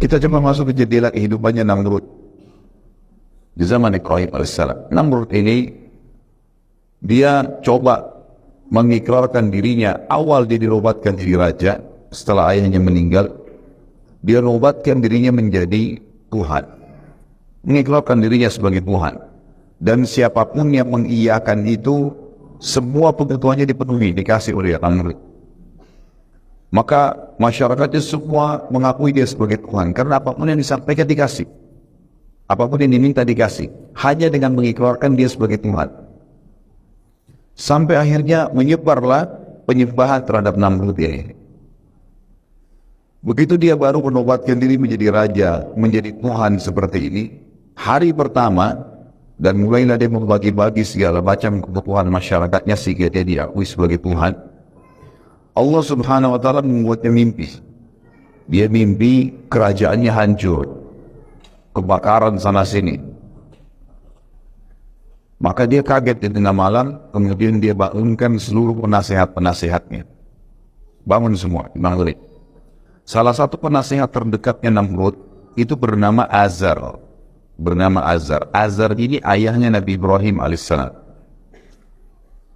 Kita coba masuk ke jendela kehidupannya Namrud. Di zaman Ibrahim alaihissalam, Namrud ini dia coba mengikrarkan dirinya. Awal dia dirobatkan jadi raja, setelah ayahnya meninggal, dia robatkan dirinya menjadi Tuhan, mengikrarkan dirinya sebagai Tuhan. Dan siapapun yang mengiyakan itu, semua kebutuhannya dipenuhi, dikasih oleh Namrud. Maka masyarakatnya semua mengakui dia sebagai Tuhan, karena apapun yang disampaikan dikasih, apapun yang diminta dikasih, hanya dengan mengikrarkan dia sebagai Tuhan. Sampai akhirnya menyebarlah penyembahan terhadap Namrud ini. Begitu dia baru menobatkan diri menjadi raja, menjadi Tuhan seperti ini, hari pertama, dan mulailah dia membagi-bagi segala macam kebutuhan masyarakatnya sehingga dia diakui sebagai Tuhan. Allah subhanahu wa ta'ala membuatnya mimpi. Dia mimpi kerajaannya hancur, kebakaran sana sini. Maka dia kaget di tengah malam, kemudian dia bangunkan seluruh penasehat-penasehatnya. Bangun semua, Namrud. Salah satu penasehat terdekatnya Namrud itu bernama Azar. Azar ini ayahnya Nabi Ibrahim alaihissalam.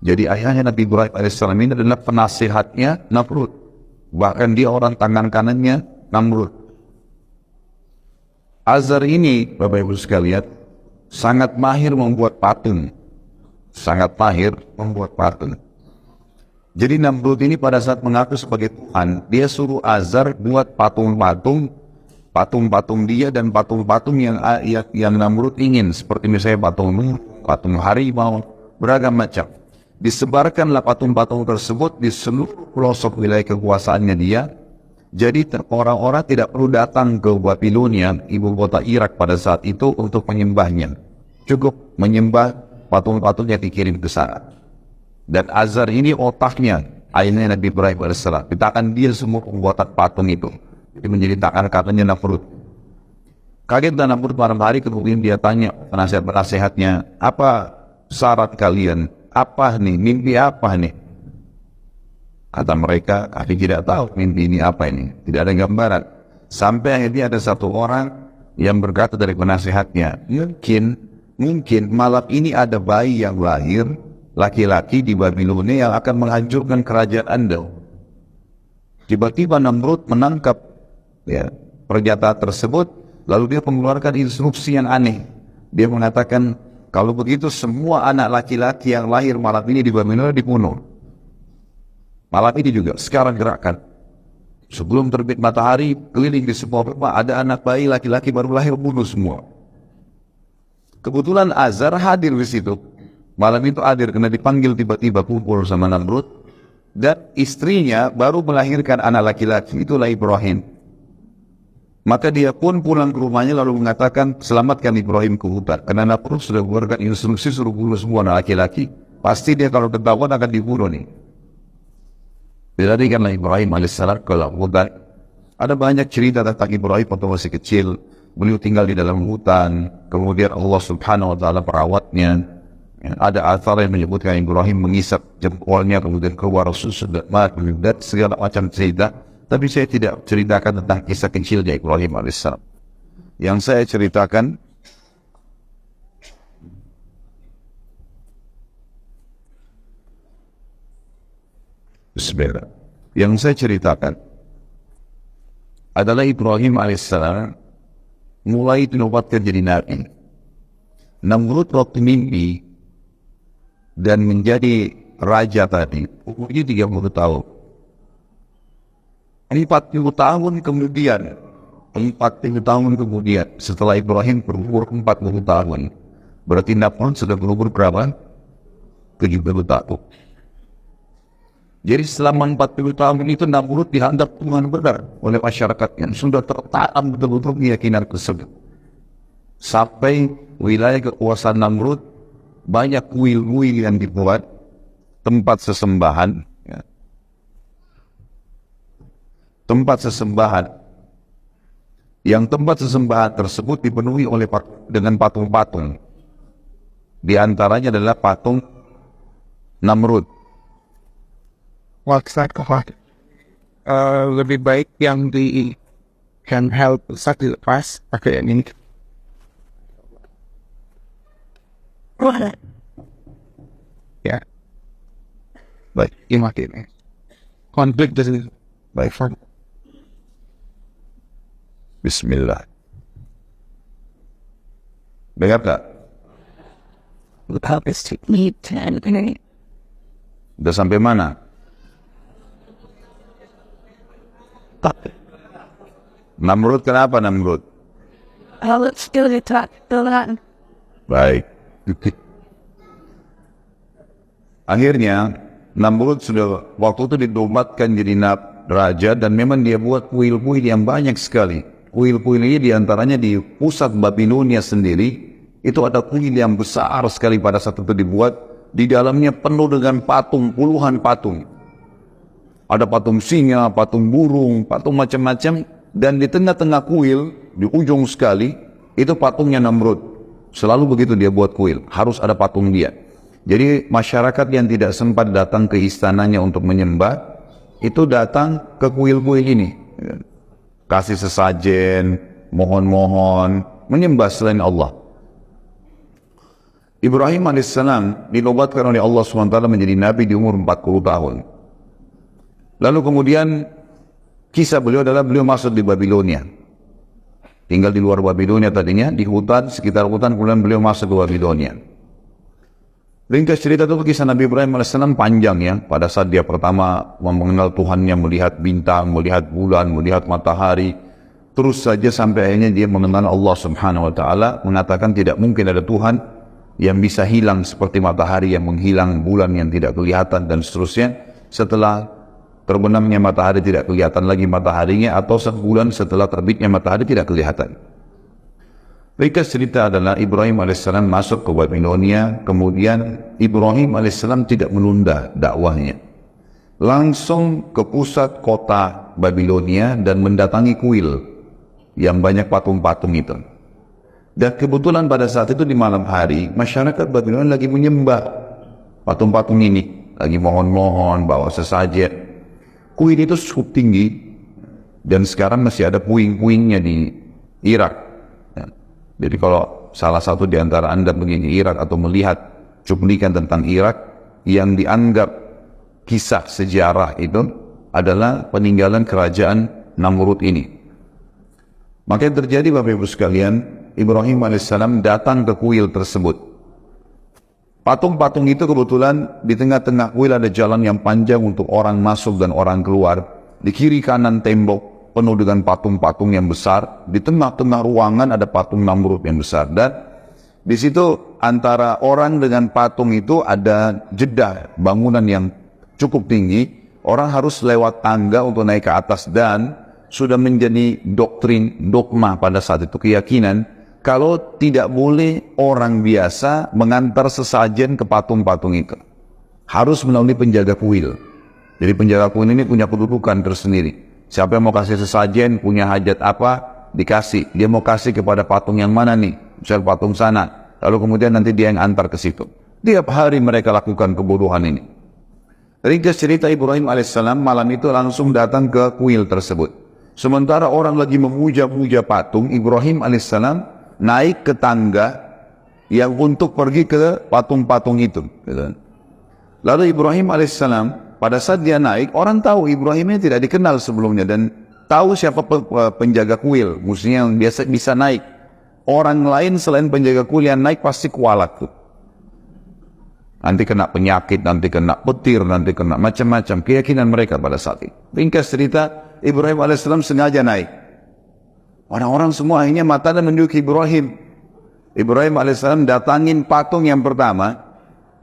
Jadi ayahnya Nabi Ibrahim alaihissalam ini adalah penasihatnya Namrud. Bahkan dia orang tangan kanannya Namrud. Azar ini, Bapak Ibu sekalian, sangat mahir membuat patung. Jadi Namrud ini pada saat mengaku sebagai Tuhan, dia suruh Azar buat patung-patung dia dan patung-patung yang Namrud ingin, seperti misalnya patung harimau, beragam macam. Disebarkanlah patung-patung tersebut di seluruh pelosok wilayah kekuasaannya dia. Jadi orang-orang tidak perlu datang ke Babilonia, ibu kota Irak pada saat itu, untuk menyembahnya. Cukup menyembah patung-patung yang dikirim ke sana. Dan Azar ini otaknya, ayahnya Nabi Ibrahim AS. Di tangan dia semua pembuatan patung itu. Itu menjadi tangan katanya Namrud. Kaget dan Namrud malam hari, kemudian dia tanya penasihat-penasihatnya, apa syarat kalian? Apa nih? Mimpi apa nih? Kata mereka, kami tidak tahu mimpi ini apa ini. Tidak ada gambaran. Sampai akhirnya ada satu orang yang berkata dari penasihatnya, mungkin malam ini ada bayi yang lahir, laki-laki di Babilonia yang akan menghancurkan kerajaan Anda. Tiba-tiba Namrud menangkap pernyataan tersebut, lalu dia mengeluarkan instruksi yang aneh. Dia mengatakan, kalau begitu semua anak laki-laki yang lahir malam ini di Babilonia dibunuh. Malam ini juga, sekarang gerakan. Sebelum terbit matahari, keliling di semua rumah, ada anak bayi laki-laki baru lahir, bunuh semua. Kebetulan Azar hadir di situ. Malam itu hadir karena dipanggil tiba-tiba kumpul sama Namrud. Dan istrinya baru melahirkan anak laki-laki, itulah Ibrahim. Maka dia pun pulang ke rumahnya lalu mengatakan, selamatkan Ibrahim ke hutan. Karena Namrud sudah mengeluarkan instruksi suruh bunuh semua anak laki-laki. Pasti dia kalau ketahuan akan dibunuh nih. Dilarikanlah Ibrahim alaihissalam ke hutan. Ada banyak cerita tentang Ibrahim waktu masih kecil. Beliau tinggal di dalam hutan. Kemudian Allah subhanahu wa ta'ala perawatnya. Ada athar yang menyebutkan Ibrahim mengisap jempolnya, kemudian keluar susu dan segala macam cerita. Tapi saya tidak ceritakan tentang kisah kecilnya Ibrahim alaihissalam. Yang saya ceritakan, bismillah. Yang saya ceritakan adalah Ibrahim alaihissalam mulai dinobatkan jadi nabi. Namrud waktu mimpi dan menjadi raja tadi, umurnya 30 tahun. 40 tahun kemudian, setelah Ibrahim berumur 40 tahun, berarti Namrud sudah berumur berapa? 70 tahun. Jadi selama 40 tahun itu Namrud dianggap Tuhan benar oleh masyarakat yang sudah tertanam betul-betul keyakinan tersebut. Sampai wilayah kekuasaan Namrud banyak kuil-kuil yang dibuat, tempat sesembahan, yang tempat sesembahan tersebut dipenuhi oleh dengan patung-patung. Di antaranya adalah patung Namrud. Lebih baik yang handheld saat dilepas pakai yang ini. Ya, baik, ini makin konflik dari baik. Bismillah. Dengar tak? Udah sampai mana? Namrud kenapa Namrud? Baik. Akhirnya Namrud sudah waktu itu dinobatkan jadi raja dan memang dia buat kuil-kuil yang banyak sekali. Kuil-kuil ini diantaranya di pusat Babilonia sendiri itu ada kuil yang besar sekali pada saat itu dibuat. Di dalamnya penuh dengan patung, puluhan patung. Ada patung singa, patung burung, patung macam-macam. Dan di tengah-tengah kuil, di ujung sekali, itu patungnya Namrud. Selalu begitu dia buat kuil, harus ada patung dia. Jadi masyarakat yang tidak sempat datang ke istananya untuk menyembah, itu datang ke kuil-kuil ini. Kasih sesajen, mohon-mohon, menyembah selain Allah. Ibrahim alaihissalam dinobatkan oleh Allah SWT menjadi nabi di umur 40 tahun. Lalu kemudian kisah beliau adalah beliau masuk di Babilonia. Tinggal di luar Babilonia tadinya, di hutan, sekitar hutan, kemudian beliau masuk ke Babilonia. Ringkas cerita itu kisah Nabi Ibrahim alaihissalam panjang ya. Pada saat dia pertama mengenal Tuhannya, melihat bintang, melihat bulan, melihat matahari. Terus saja sampai akhirnya dia mengenal Allah Subhanahu wa Ta'ala, mengatakan tidak mungkin ada Tuhan yang bisa hilang seperti matahari yang menghilang, bulan yang tidak kelihatan dan seterusnya. Setelah terbenamnya matahari tidak kelihatan lagi mataharinya, atau sebulan setelah terbitnya matahari tidak kelihatan. Ringkas cerita adalah Ibrahim alaihissalam masuk ke Babilonia, kemudian Ibrahim alaihissalam tidak menunda dakwahnya. Langsung ke pusat kota Babilonia dan mendatangi kuil yang banyak patung-patung itu. Dan kebetulan pada saat itu di malam hari, masyarakat Babilonia lagi menyembah patung-patung ini. Lagi mohon-mohon, bawa sesajen. Kuil itu cukup tinggi, dan sekarang masih ada puing-puingnya di Irak. Ya. Jadi kalau salah satu di antara Anda pergi ke Irak atau melihat cuplikan tentang Irak, yang dianggap kisah sejarah itu adalah peninggalan kerajaan Namrud ini. Maka yang terjadi Bapak Ibu sekalian, Ibrahim alaihissalam datang ke kuil tersebut. Patung-patung itu kebetulan di tengah-tengah kuil ada jalan yang panjang untuk orang masuk dan orang keluar. Di kiri kanan tembok penuh dengan patung-patung yang besar. Di tengah-tengah ruangan ada patung Namrud yang besar. Dan di situ antara orang dengan patung itu ada jeda bangunan yang cukup tinggi. Orang harus lewat tangga untuk naik ke atas, dan sudah menjadi doktrin, dogma pada saat itu, keyakinan kalau tidak boleh orang biasa mengantar sesajen ke patung-patung itu. Harus melalui penjaga kuil. Jadi penjaga kuil ini punya kedudukan tersendiri. Siapa yang mau kasih sesajen, punya hajat apa, dikasih. Dia mau kasih kepada patung yang mana nih? Misal patung sana. Lalu kemudian nanti dia yang antar ke situ. Tiap hari mereka lakukan kebodohan ini. Ringkas cerita, Ibrahim alaihissalam malam itu langsung datang ke kuil tersebut. Sementara orang lagi memuja-muja patung, Ibrahim alaihissalam naik ke tangga yang untuk pergi ke patung-patung itu. Lalu Ibrahim alaihissalam pada saat dia naik, orang tahu Ibrahimnya tidak dikenal sebelumnya dan tahu siapa penjaga kuil, musuhnya yang biasa bisa naik. Orang lain selain penjaga kuil yang naik pasti kualat tuh. Nanti kena penyakit, nanti kena petir, nanti kena macam-macam keyakinan mereka pada saat itu. Ringkas cerita, Ibrahim alaihissalam sengaja naik. Orang-orang semua akhirnya mata dan menunjuk Ibrahim. Ibrahim alaihissalam datangin patung yang pertama.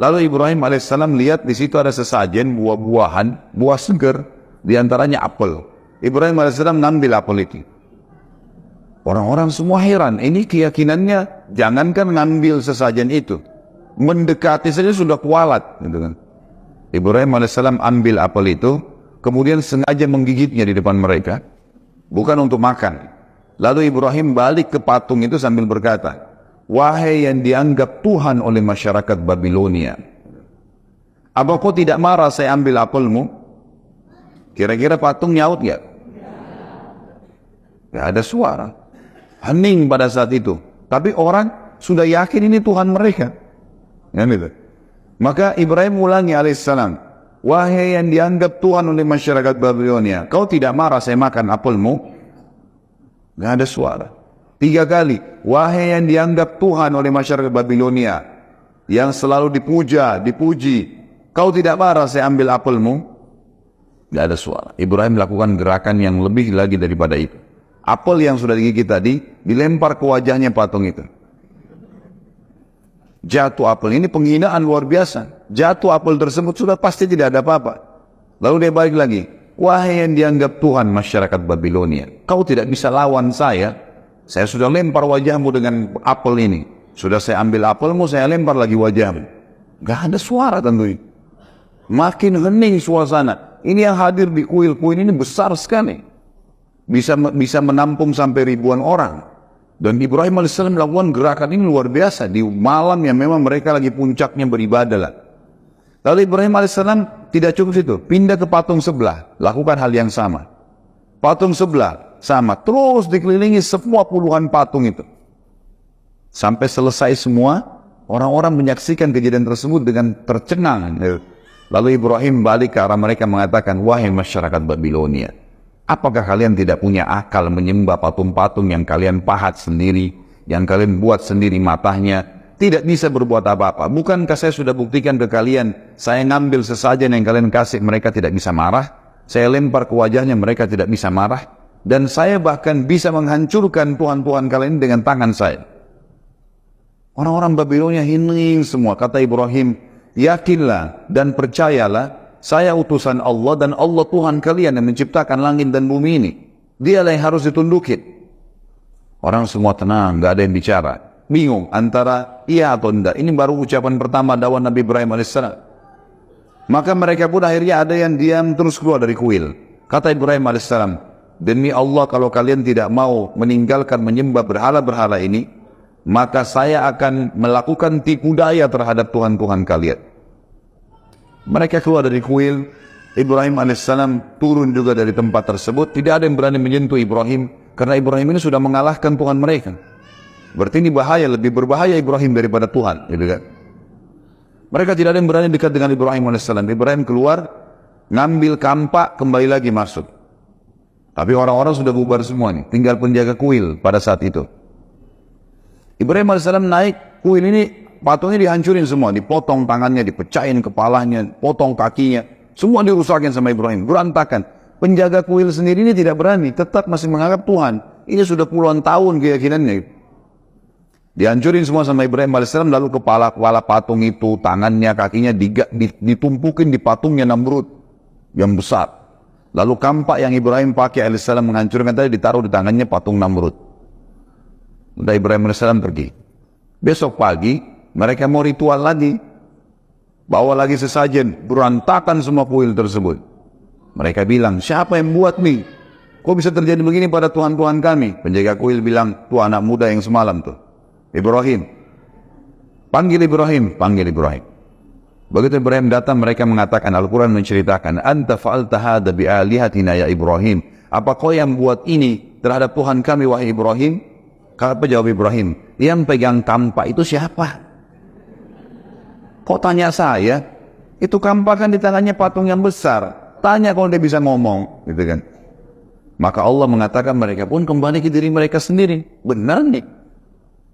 Lalu Ibrahim alaihissalam lihat di situ ada sesajen buah-buahan, buah segar, diantaranya apel. Ibrahim alaihissalam ngambil apel itu. Orang-orang semua heran. Ini keyakinannya, jangankan ngambil sesajen itu, mendekati saja sudah kualat. Gitu kan. Ibrahim alaihissalam ambil apel itu, kemudian sengaja menggigitnya di depan mereka, bukan untuk makan. Lalu Ibrahim balik ke patung itu sambil berkata, "Wahai yang dianggap Tuhan oleh masyarakat Babilonia, apa kau tidak marah saya ambil apelmu?" Kira-kira patung nyaut nggak? Gak ada suara. Hening pada saat itu. Tapi orang sudah yakin ini Tuhan mereka. Ya, gitu. Maka Ibrahim ulangi alaihissalam, wahai yang dianggap Tuhan oleh masyarakat Babilonia, kau tidak marah saya makan apelmu? Gak ada suara. 3 kali, wahai yang dianggap Tuhan oleh masyarakat Babilonia, yang selalu dipuji, kau tidak marah saya ambil apelmu? Gak ada suara. Ibrahim melakukan gerakan yang lebih lagi daripada itu. Apel yang sudah digigit tadi, dilempar ke wajahnya patung itu. Jatuh apel, ini penghinaan luar biasa. Jatuh apel tersebut sudah pasti tidak ada apa-apa. Lalu dia balik lagi, wahai yang dianggap Tuhan masyarakat Babilonia, kau tidak bisa lawan saya sudah lempar wajahmu dengan apel ini. Sudah saya ambil apelmu, saya lempar lagi wajahmu. Gak ada suara tentu. Makin hening suasana. Ini yang hadir di kuil-kuil ini besar sekali. Bisa menampung sampai ribuan orang. Dan Ibrahim AS melakukan gerakan ini luar biasa. Di malam yang memang mereka lagi puncaknya beribadah. Lalu Ibrahim AS tidak cukup situ. Pindah ke patung sebelah. Lakukan hal yang sama. Patung sebelah sama. Terus dikelilingi semua puluhan patung itu. Sampai selesai semua, orang-orang menyaksikan kejadian tersebut dengan tercengang. Lalu Ibrahim balik ke arah mereka mengatakan, wahai masyarakat Babilonia, apakah kalian tidak punya akal menyembah patung-patung yang kalian pahat sendiri, yang kalian buat sendiri matanya, tidak bisa berbuat apa-apa? Bukankah saya sudah buktikan ke kalian, saya ngambil sesajen yang kalian kasih, mereka tidak bisa marah, saya lempar ke wajahnya, mereka tidak bisa marah, dan saya bahkan bisa menghancurkan tuhan-tuhan kalian dengan tangan saya. Orang-orang Babilonia hening semua. Kata Ibrahim, yakinlah dan percayalah, saya utusan Allah dan Allah Tuhan kalian yang menciptakan langit dan bumi ini. Dialah yang harus ditundukin. Orang semua tenang, gak ada yang bicara. Bingung antara iya atau tidak. Ini baru ucapan pertama dakwah Nabi Ibrahim AS. Maka mereka pun akhirnya ada yang diam terus keluar dari kuil. Kata Ibrahim AS, demi Allah kalau kalian tidak mau meninggalkan menyembah berhala-berhala ini, maka saya akan melakukan tipu daya terhadap Tuhan-Tuhan kalian. Mereka keluar dari kuil. Ibrahim AS turun juga dari tempat tersebut. Tidak ada yang berani menyentuh Ibrahim, karena Ibrahim ini sudah mengalahkan Tuhan mereka. Berarti ini bahaya, lebih berbahaya Ibrahim daripada Tuhan, gitu kan? Mereka tidak ada yang berani dekat dengan Ibrahim AS. Ibrahim keluar, ngambil kampak, kembali lagi masuk. Tapi orang-orang sudah bubar semua nih, tinggal penjaga kuil pada saat itu. Ibrahim AS naik kuil ini, patungnya dihancurin semua, dipotong tangannya, dipecahin kepalanya, potong kakinya, semua dirusakin sama Ibrahim, berantakan. Penjaga kuil sendiri ini tidak berani, tetap masih menganggap Tuhan. Ini sudah puluhan tahun keyakinannya. Dihancurin semua sama Ibrahim AS, lalu kepala patung itu, tangannya, kakinya ditumpukin di patungnya Namrud yang besar. Lalu kampak yang Ibrahim pakai AS menghancurkan tadi ditaruh di tangannya patung Namrud. Udah Ibrahim AS pergi. Besok pagi mereka mau ritual lagi, bawa lagi sesajen, berantakan semua kuil tersebut. Mereka bilang, siapa yang buat nih? Kok bisa terjadi begini pada Tuhan-Tuhan kami? Penjaga kuil bilang, tuh anak muda yang semalam tuh, Ibrahim. Panggil Ibrahim, panggil Ibrahim. Begitu Ibrahim datang, mereka mengatakan, Al-Quran menceritakan, anta fa'alta hadha bi'alihatina ya Ibrahim. Apa kau yang buat ini terhadap Tuhan kami wahai Ibrahim? Apa jawab Ibrahim? Yang pegang kampak itu siapa? Kok tanya saya? Itu kampak kan di tangannya patung yang besar. Tanya kalau dia bisa ngomong, gitu kan? Maka Allah mengatakan mereka pun kembali ke diri mereka sendiri. Benar nih.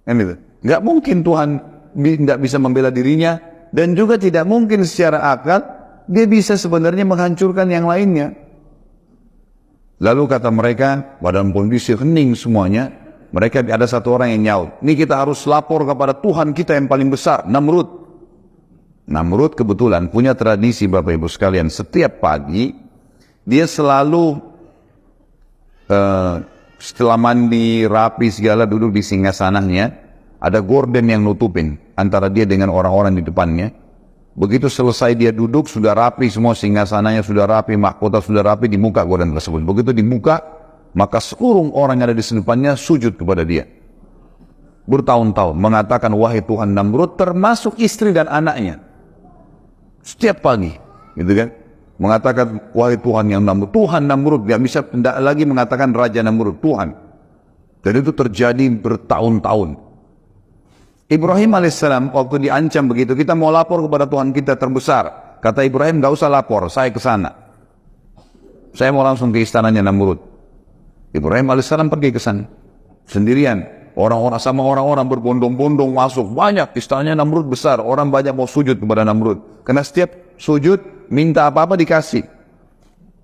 Kan gitu. Nggak mungkin Tuhan tidak bisa membela dirinya, dan juga tidak mungkin secara akal dia bisa sebenarnya menghancurkan yang lainnya. Lalu kata mereka, pada kondisi hening semuanya, mereka ada satu orang yang nyaut, ini kita harus lapor kepada Tuhan kita yang paling besar, Namrud. Namrud kebetulan punya tradisi Bapak Ibu sekalian, setiap pagi dia selalu setelah mandi rapi segala duduk di singgasananya, ada gorden yang nutupin antara dia dengan orang-orang di depannya. Begitu selesai dia duduk, sudah rapi semua, singgasananya sudah rapi, mahkota sudah rapi di muka gorden tersebut. Begitu di muka, maka seluruh orang yang ada di depannya sujud kepada dia. Bertahun-tahun mengatakan, wahai Tuhan Namrud, termasuk istri dan anaknya. Setiap pagi, gitu kan? Mengatakan, wahai Tuhan yang Namrud, Tuhan Namrud, tidak bisa tidak lagi mengatakan Raja Namrud, Tuhan. Dan itu terjadi bertahun-tahun. Ibrahim alaihissalam waktu diancam begitu, kita mau lapor kepada Tuhan kita terbesar. Kata Ibrahim, gak usah lapor, saya ke sana. Saya mau langsung ke istananya Namrud. Ibrahim alaihissalam pergi ke sana sendirian. Orang-orang berbondong-bondong masuk, banyak, istananya Namrud besar, orang banyak mau sujud kepada Namrud. Karena setiap sujud minta apa-apa dikasih.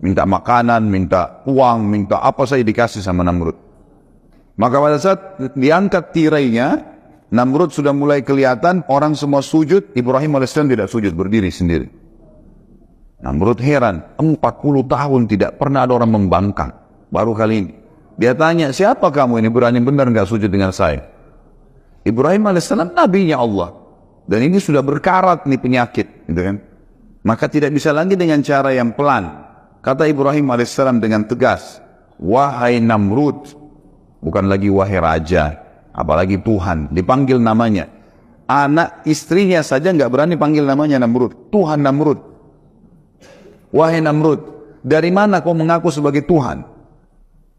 Minta makanan, minta uang, minta apa saja dikasih sama Namrud. Maka pada saat diangkat tirainya, Namrud sudah mulai kelihatan, orang semua sujud, Ibrahim alaihissalam tidak sujud, berdiri sendiri. Namrud heran, 40 tahun tidak pernah ada orang membangkang, baru kali ini. Dia tanya, siapa kamu ini berani benar nggak sujud dengan saya? Ibrahim alaihissalam nabinya Allah. Dan ini sudah berkarat nih penyakit, gitu kan? Maka tidak bisa lagi dengan cara yang pelan. Kata Ibrahim alaihissalam dengan tegas, wahai Namrud, bukan lagi wahai raja, apalagi Tuhan, dipanggil namanya. Anak istrinya saja nggak berani panggil namanya Namrud, Tuhan Namrud. Wahai Namrud, dari mana kau mengaku sebagai Tuhan?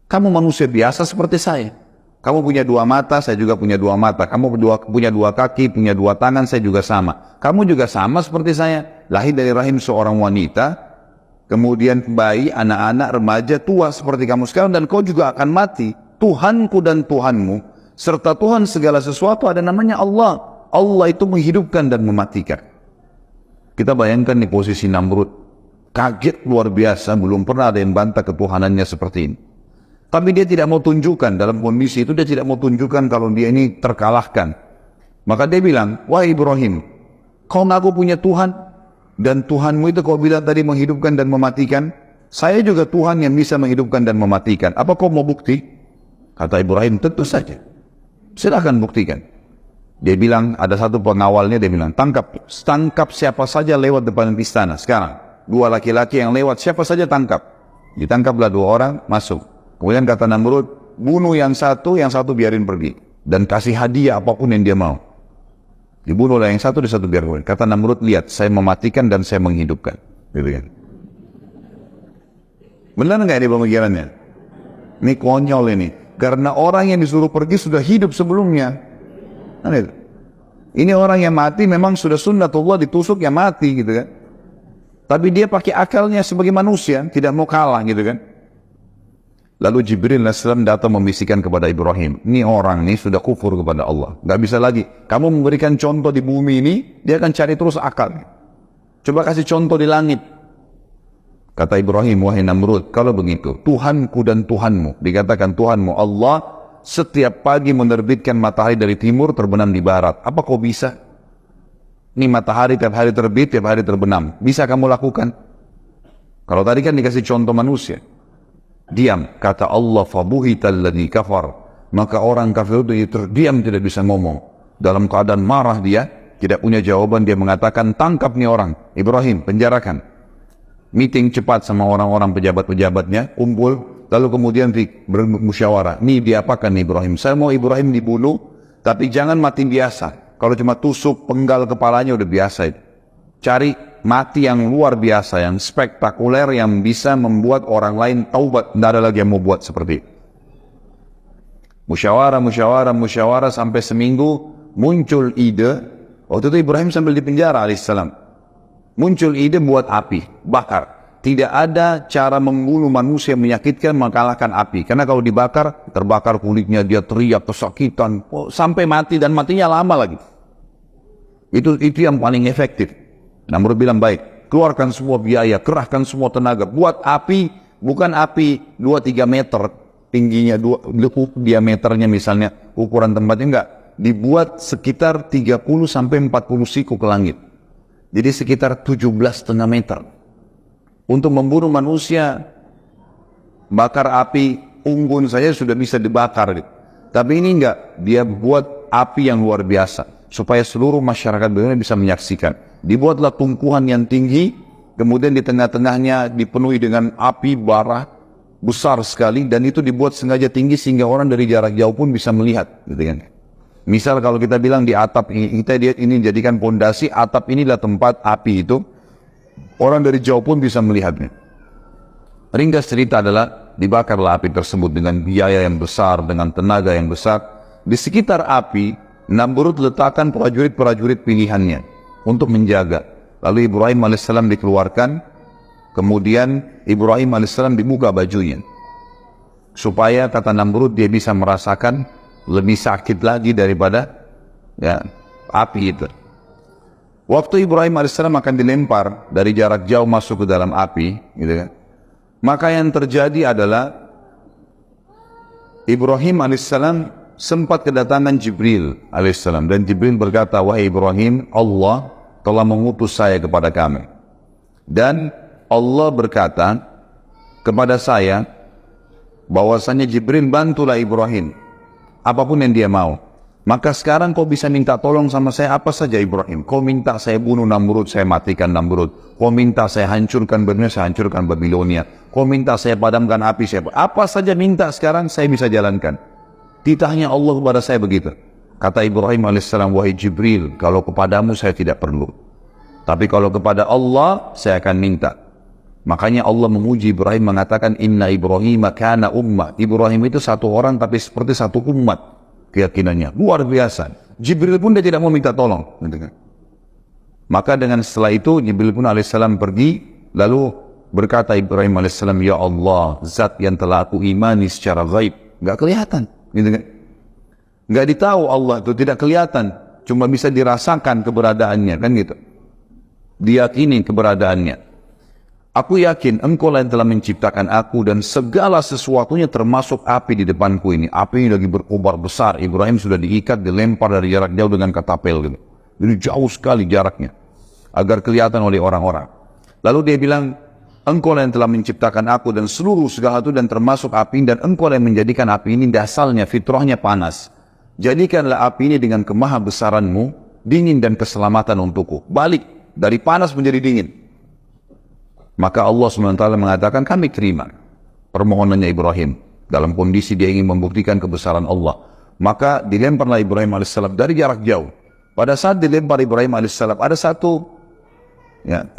Kamu manusia biasa seperti saya. Kamu punya dua mata, saya juga punya dua mata. Kamu punya dua kaki, punya dua tangan, saya juga sama. Kamu juga sama seperti saya. Lahir dari rahim seorang wanita, kemudian bayi, anak-anak, remaja, tua seperti kamu sekarang, dan kau juga akan mati. Tuhanku dan Tuhanmu, serta Tuhan segala sesuatu ada namanya Allah. Allah itu menghidupkan dan mematikan. Kita bayangkan di posisi Namrud. Kaget luar biasa, belum pernah ada yang bantah ketuhanannya seperti ini. Tapi dia tidak mau tunjukkan, dalam kondisi itu dia tidak mau tunjukkan kalau dia ini terkalahkan. Maka dia bilang, wahai Ibrahim, kau ngaku punya Tuhan, dan Tuhanmu itu kau bilang tadi menghidupkan dan mematikan. Saya juga Tuhan yang bisa menghidupkan dan mematikan. Apa kau mau bukti? Kata Ibrahim, tentu saja. Silakan buktikan. Dia bilang, ada satu pengawalnya, dia bilang, tangkap siapa saja lewat depan istana sekarang. Dua laki-laki yang lewat, siapa saja tangkap. Ditangkaplah dua orang, masuk. Kemudian kata Namrud, bunuh yang satu biarin pergi. Dan kasih hadiah apapun yang dia mau. Dibunuhlah yang satu biarin pergi. Kata Namrud, lihat, saya mematikan dan saya menghidupkan. Gitu kan. Benar nggak ini pemikirannya? Ini konyol ini. Karena orang yang disuruh pergi sudah hidup sebelumnya. Ini orang yang mati memang sudah sunnatullah, ditusuk ya mati gitu kan. Tapi dia pakai akalnya sebagai manusia, tidak mau kalah gitu kan. Lalu Jibril AS datang membisikkan kepada Ibrahim, ini orang ini sudah kufur kepada Allah, nggak bisa lagi. Kamu memberikan contoh di bumi ini, dia akan cari terus akal. Coba kasih contoh di langit. Kata Ibrahim, wahai Namrud, kalau begitu, Tuhanku dan Tuhanmu, dikatakan Tuhanmu Allah, setiap pagi menerbitkan matahari dari timur, terbenam di barat. Apa kau bisa? Ini matahari tiap hari terbit, tiap hari terbenam. Bisa kamu lakukan? Kalau tadi kan dikasih contoh manusia. Diam, kata Allah, fabuhital ladzi kafar. Maka orang kafir itu terdiam, tidak bisa ngomong. Dalam keadaan marah dia, tidak punya jawaban, dia mengatakan, tangkap nih orang, Ibrahim, penjarakan. Meeting cepat sama orang-orang pejabat-pejabatnya, kumpul, lalu kemudian bermusyawarah. Nih diapakan nih Ibrahim? Saya mau Ibrahim dibunuh, tapi jangan mati biasa. Kalau cuma tusuk penggal kepalanya udah biasa itu. Cari mati yang luar biasa, yang spektakuler, yang bisa membuat orang lain taubat. Tidak ada lagi yang mau buat seperti itu. Musyawarah sampai seminggu muncul ide. Waktu itu Ibrahim sambil di penjara alaihissalam. Muncul ide buat api, bakar. Tidak ada cara membunuh manusia yang menyakitkan mengalahkan api. Karena kalau dibakar, terbakar kulitnya, dia teriak kesakitan, sampai mati, dan matinya lama lagi. Itu yang paling efektif. Namrud bilang, baik, keluarkan semua biaya, kerahkan semua tenaga, buat api, bukan api 2-3 meter tingginya, diameternya misalnya, ukuran tempatnya enggak, dibuat sekitar 30-40 siku ke langit. Jadi sekitar 17,5 meter. Untuk membunuh manusia, bakar api unggun saja sudah bisa dibakar. Tapi ini enggak, dia buat api yang luar biasa, supaya seluruh masyarakat dunia bisa menyaksikan. Dibuatlah tumpuan yang tinggi, kemudian di tengah-tengahnya dipenuhi dengan api bara besar sekali, dan itu dibuat sengaja tinggi sehingga orang dari jarak jauh pun bisa melihat. Gitu kan. Misal kalau kita bilang di atap kita ini jadikan pondasi, atap inilah tempat api itu, orang dari jauh pun bisa melihatnya. Ringkas cerita adalah dibakarlah api tersebut dengan biaya yang besar, dengan tenaga yang besar. Di sekitar api, Namrud letakkan prajurit-prajurit pilihannya untuk menjaga. Lalu Ibrahim alaihissalam dikeluarkan, kemudian Ibrahim alaihissalam dibuka bajunya. Supaya kata Namrud dia bisa merasakan lebih sakit lagi daripada api itu. Waktu Ibrahim alaihissalam akan dilempar dari jarak jauh masuk ke dalam api, gitu kan? Maka yang terjadi adalah Ibrahim alaihissalam sempat kedatangan Jibril alaihissalam, dan Jibril berkata, wahai Ibrahim, Allah telah mengutus saya kepada kamu, dan Allah berkata kepada saya bahwasanya Jibril bantulah Ibrahim apapun yang dia mau. Maka sekarang kau bisa minta tolong sama saya apa saja Ibrahim. Kau minta saya bunuh Namrud, saya matikan Namrud. Kau minta saya hancurkan Babilonia, saya hancurkan Babilonia. Kau minta saya padamkan api, saya apa saja minta sekarang saya bisa jalankan. Titahnya Allah kepada saya begitu. Kata Ibrahim alaihissalam, wahai Jibril, kalau kepadamu saya tidak perlu, tapi kalau kepada Allah saya akan minta. Makanya Allah memuji Ibrahim mengatakan, Inna Ibrahim kana ummah. Ibrahim itu satu orang tapi seperti satu umat. Keyakinannya luar biasa. Jibril pun dia tidak mau minta tolong. Maka dengan setelah itu Jibril pun alaihissalam pergi, lalu berkata Ibrahim alaihissalam, ya Allah, zat yang telah aku imani secara gaib, nggak kelihatan, gitu kan? Nggak ditahu Allah itu, tidak kelihatan, cuma bisa dirasakan keberadaannya, kan gitu. Diyakini keberadaannya. Aku yakin engkau yang telah menciptakan aku dan segala sesuatunya termasuk api di depanku ini. Api ini lagi berkobar besar. Ibrahim sudah diikat, dilempar dari jarak jauh dengan katapel gitu. Jadi jauh sekali jaraknya agar kelihatan oleh orang-orang. Lalu dia bilang, engkau yang telah menciptakan aku dan seluruh segala itu dan termasuk api, dan engkau yang menjadikan api ini asalnya fitrahnya panas. Jadikanlah api ini dengan kemahabesaranmu dingin dan keselamatan untukku. Balik dari panas menjadi dingin. Maka Allah SWT mengatakan, kami terima permohonannya Ibrahim. Dalam kondisi dia ingin membuktikan kebesaran Allah. Maka dilemparlah Ibrahim AS dari jarak jauh. Pada saat dilempar Ibrahim AS, ada satu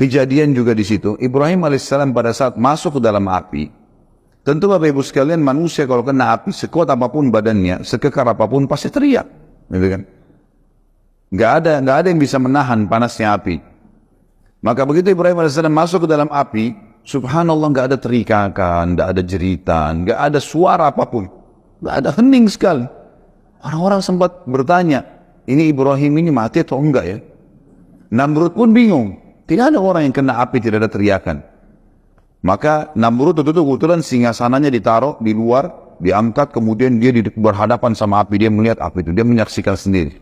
kejadian juga di situ. Ibrahim AS pada saat masuk ke dalam api, tentu Bapak Ibu sekalian, manusia kalau kena api, sekuat apapun badannya, sekekar apapun, pasti teriak. Gitu kan? Nggak ada yang bisa menahan panasnya api. Maka begitu Ibrahim AS masuk ke dalam api, subhanallah, nggak ada teriakan, nggak ada jeritan, nggak ada suara apapun, nggak ada, hening sekali. Orang-orang sempat bertanya, ini Ibrahim ini mati atau enggak ya? Namrud pun bingung, tidak ada orang yang kena api, tidak ada teriakan. Maka Namrud itu kebetulan singgasananya ditaruh di luar, diangkat, kemudian dia berhadapan sama api, dia melihat api itu, dia menyaksikan sendiri,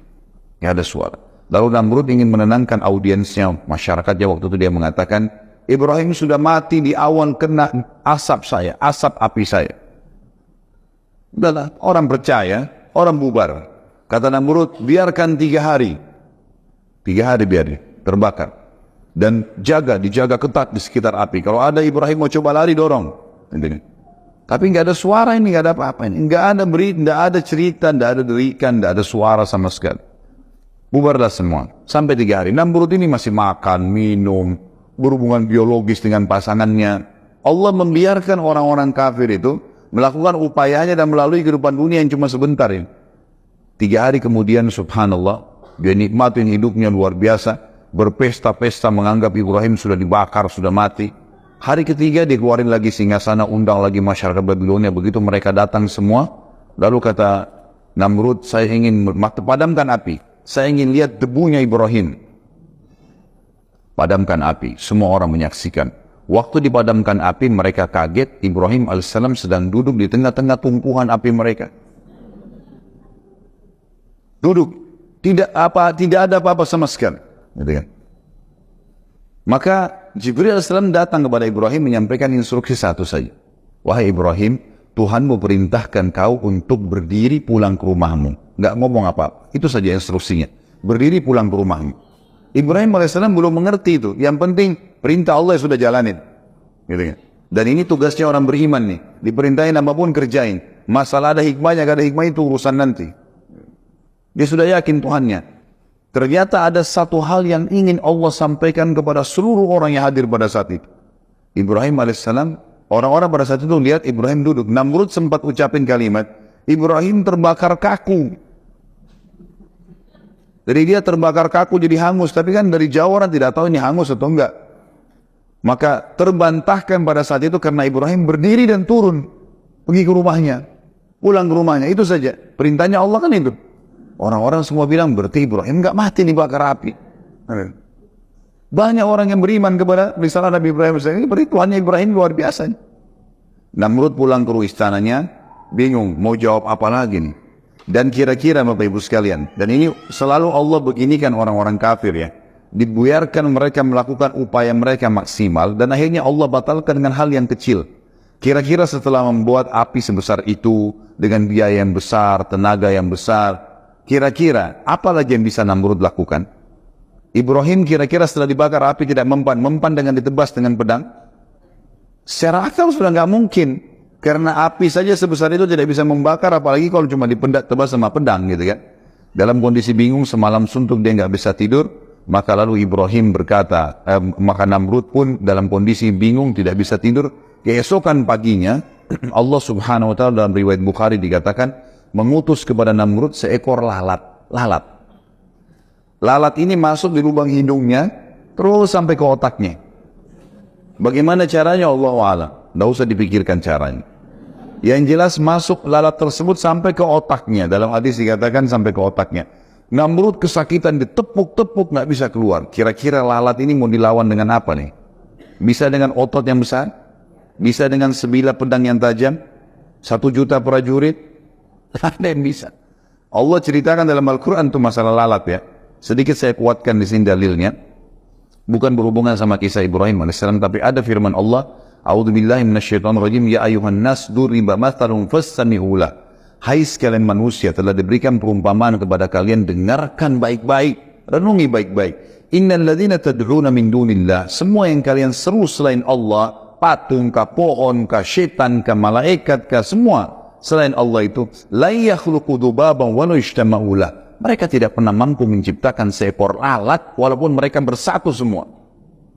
nggak ada suara. Lalu Namrud ingin menenangkan audiensnya, masyarakatnya. Waktu itu dia mengatakan, Ibrahim sudah mati di awan kena asap saya, asap api saya. Udahlah, orang percaya, orang bubar. Kata Namrud, biarkan 3 hari. 3 hari biar terbakar. Dan dijaga ketat di sekitar api. Kalau ada Ibrahim mau coba lari, dorong. Tapi nggak ada suara ini, nggak ada apa-apa ini. Nggak ada berita, nggak ada cerita, nggak ada derikan, nggak ada suara sama sekali. Bubarlah semua. Sampai 3 hari. Namrud ini masih makan, minum, berhubungan biologis dengan pasangannya. Allah membiarkan orang-orang kafir itu melakukan upayanya dan melalui kehidupan dunia yang cuma sebentar ini. 3 hari kemudian, subhanallah, dia nikmatin hidupnya luar biasa, berpesta-pesta menganggap Ibrahim sudah dibakar, sudah mati. Hari ketiga dikeluarin lagi singgasana, undang lagi masyarakat Babilonia. Begitu mereka datang semua, lalu kata Namrud, saya ingin padamkan api. Saya ingin lihat debunya Ibrahim. Padamkan api. Semua orang menyaksikan. Waktu dipadamkan api, mereka kaget. Ibrahim alaihissalam sedang duduk di tengah-tengah tumpuhan api mereka. Duduk. Tidak ada apa-apa sama sekali. Gitu kan? Maka Jibril alaihissalam datang kepada Ibrahim menyampaikan instruksi satu saja. Wahai Ibrahim, Tuhanmu perintahkan kau untuk berdiri pulang ke rumahmu. Nggak ngomong apa-apa. Itu saja instruksinya. Berdiri pulang ke rumahmu. Ibrahim AS belum mengerti itu. Yang penting perintah Allah sudah jalanin. Gitu kan? Dan ini tugasnya orang beriman nih. Diperintahin apapun kerjain. Masalah ada hikmahnya, gak ada hikmah, itu urusan nanti. Dia sudah yakin Tuhannya. Ternyata ada satu hal yang ingin Allah sampaikan kepada seluruh orang yang hadir pada saat itu. Ibrahim AS, Orang-orang pada saat itu lihat Ibrahim duduk. Namrud sempat ucapin kalimat, Ibrahim terbakar kaku. Jadi dia terbakar kaku jadi hangus. Tapi kan dari jauh orang tidak tahu ini hangus atau enggak. Maka terbantahkan pada saat itu karena Ibrahim berdiri dan turun. Pergi ke rumahnya. Pulang ke rumahnya. Itu saja. Perintahnya Allah kan itu. Orang-orang semua bilang berarti Ibrahim enggak mati dibakar api. Banyak orang yang beriman kepada risalah Nabi Ibrahim. Ini berarti Tuhannya Ibrahim luar biasa. Namrud pulang ke istananya, bingung mau jawab apa lagi nih. Dan kira-kira Bapak Ibu sekalian, dan ini selalu Allah beginikan orang-orang kafir ya. Dibiarkan mereka melakukan upaya mereka maksimal dan akhirnya Allah batalkan dengan hal yang kecil. Kira-kira setelah membuat api sebesar itu dengan biaya yang besar, tenaga yang besar, kira-kira apa lagi yang bisa Namrud lakukan? Ibrahim kira-kira setelah dibakar api tidak mempan dengan ditebas dengan pedang? Secara akal sudah nggak mungkin. Karena api saja sebesar itu tidak bisa membakar, apalagi kalau cuma tebas sama pedang gitu kan. Dalam kondisi bingung, semalam suntuk dia nggak bisa tidur, maka lalu Ibrahim berkata, maka Namrud pun dalam kondisi bingung tidak bisa tidur. Keesokan paginya, Allah subhanahu wa ta'ala dalam riwayat Bukhari dikatakan, mengutus kepada Namrud seekor lalat. Lalat ini masuk di lubang hidungnya, terus sampai ke otaknya. Bagaimana caranya Allah a'lam. Tidak usah dipikirkan caranya. Yang jelas masuk lalat tersebut sampai ke otaknya. Dalam hadis dikatakan sampai ke otaknya. Namrud kesakitan, ditepuk-tepuk nggak bisa keluar. Kira-kira lalat ini mau dilawan dengan apa nih? Bisa dengan otot yang besar? Bisa dengan sebilah pedang yang tajam? 1 juta prajurit? Tidak ada yang bisa. Allah ceritakan dalam Al-Quran itu masalah lalat ya. Sedikit saya kuatkan di sini dalilnya. Bukan berhubungan sama kisah Ibrahim AS, tapi ada firman Allah, A'udzubillahi minasyaitonirrajim, ya ayuhan nas duriba mathalun fastami'u lah. Hai sekalian manusia, telah diberikan perumpamaan kepada kalian, dengarkan baik-baik, renungi baik-baik. Innal ladzina tad'una min dunillah, semua yang kalian seru selain Allah, patung kah, pohon kah, syaitan kah, malaikat kah, semua selain Allah itu, la yakhluqu dzubaban wa la yajtama'u lah. Mereka tidak pernah mampu menciptakan seekor lalat walaupun mereka bersatu semua.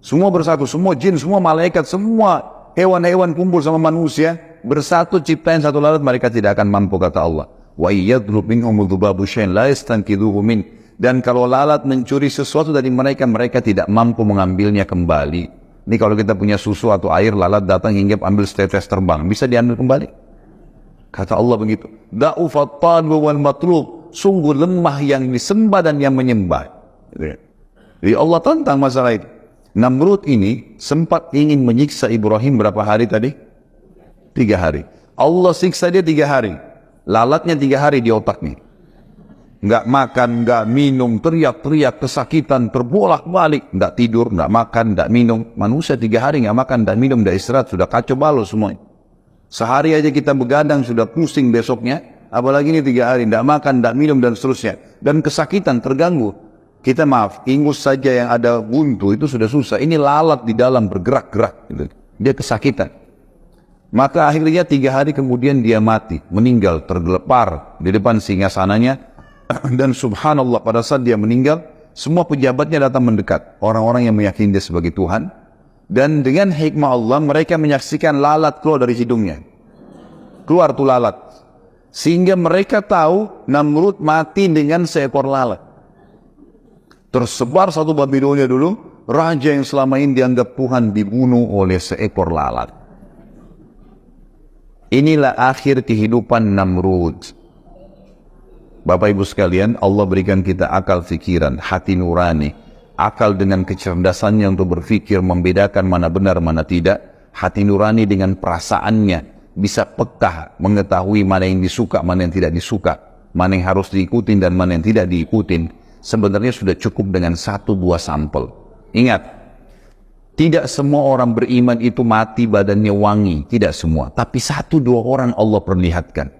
Semua bersatu, semua jin, semua malaikat, semua hewan-hewan kumpul sama manusia, bersatu ciptain satu lalat, mereka tidak akan mampu, kata Allah. Wa yadlub minhum dzubabu syai'an la yastanqidhuhu min. Dan kalau lalat mencuri sesuatu dari mereka, mereka tidak mampu mengambilnya kembali. Ini kalau kita punya susu atau air, lalat datang hingga ambil setetes terbang, bisa diambil kembali? Kata Allah begitu. Da'ufat talbu wal matlub. Sungguh lemah yang disembah dan yang menyembah. Jadi Allah tentang masalah itu. Namrud ini sempat ingin menyiksa Ibrahim berapa hari tadi? 3 hari. Allah siksa dia 3 hari. Lalatnya 3 hari di otaknya. Nggak makan, nggak minum, teriak-teriak, kesakitan, terbolak-balik. Nggak tidur, nggak makan, nggak minum. Manusia 3 hari nggak makan, nggak minum, nggak istirahat, sudah kacau balau semuanya. Sehari aja kita begadang sudah pusing besoknya. Apalagi ini 3 hari, tidak makan, tidak minum, dan seterusnya. Dan kesakitan, terganggu. Kita maaf, ingus saja yang ada buntu itu sudah susah. Ini lalat di dalam bergerak-gerak. Gitu. Dia kesakitan. Maka akhirnya 3 hari kemudian dia mati. Meninggal, tergelepar di depan singgasananya. Dan subhanallah pada saat dia meninggal, semua pejabatnya datang mendekat. Orang-orang yang meyakini dia sebagai Tuhan. Dan dengan hikmah Allah, mereka menyaksikan lalat keluar dari hidungnya. Keluar tuh lalat. Sehingga mereka tahu Namrud mati dengan seekor lalat. Tersebar satu Babilonia dulu, raja yang selama ini dianggap Tuhan dibunuh oleh seekor lalat. Inilah akhir kehidupan Namrud. Bapak Ibu sekalian, Allah berikan kita akal fikiran, hati nurani, akal dengan kecerdasannya untuk berpikir, membedakan mana benar, mana tidak, hati nurani dengan perasaannya, bisa peka mengetahui mana yang disuka, mana yang tidak disuka, mana yang harus diikutin dan mana yang tidak diikutin. Sebenarnya sudah cukup dengan 1-2 sampel. Ingat, tidak semua orang beriman itu mati badannya wangi, tidak semua. Tapi 1-2 orang Allah perlihatkan.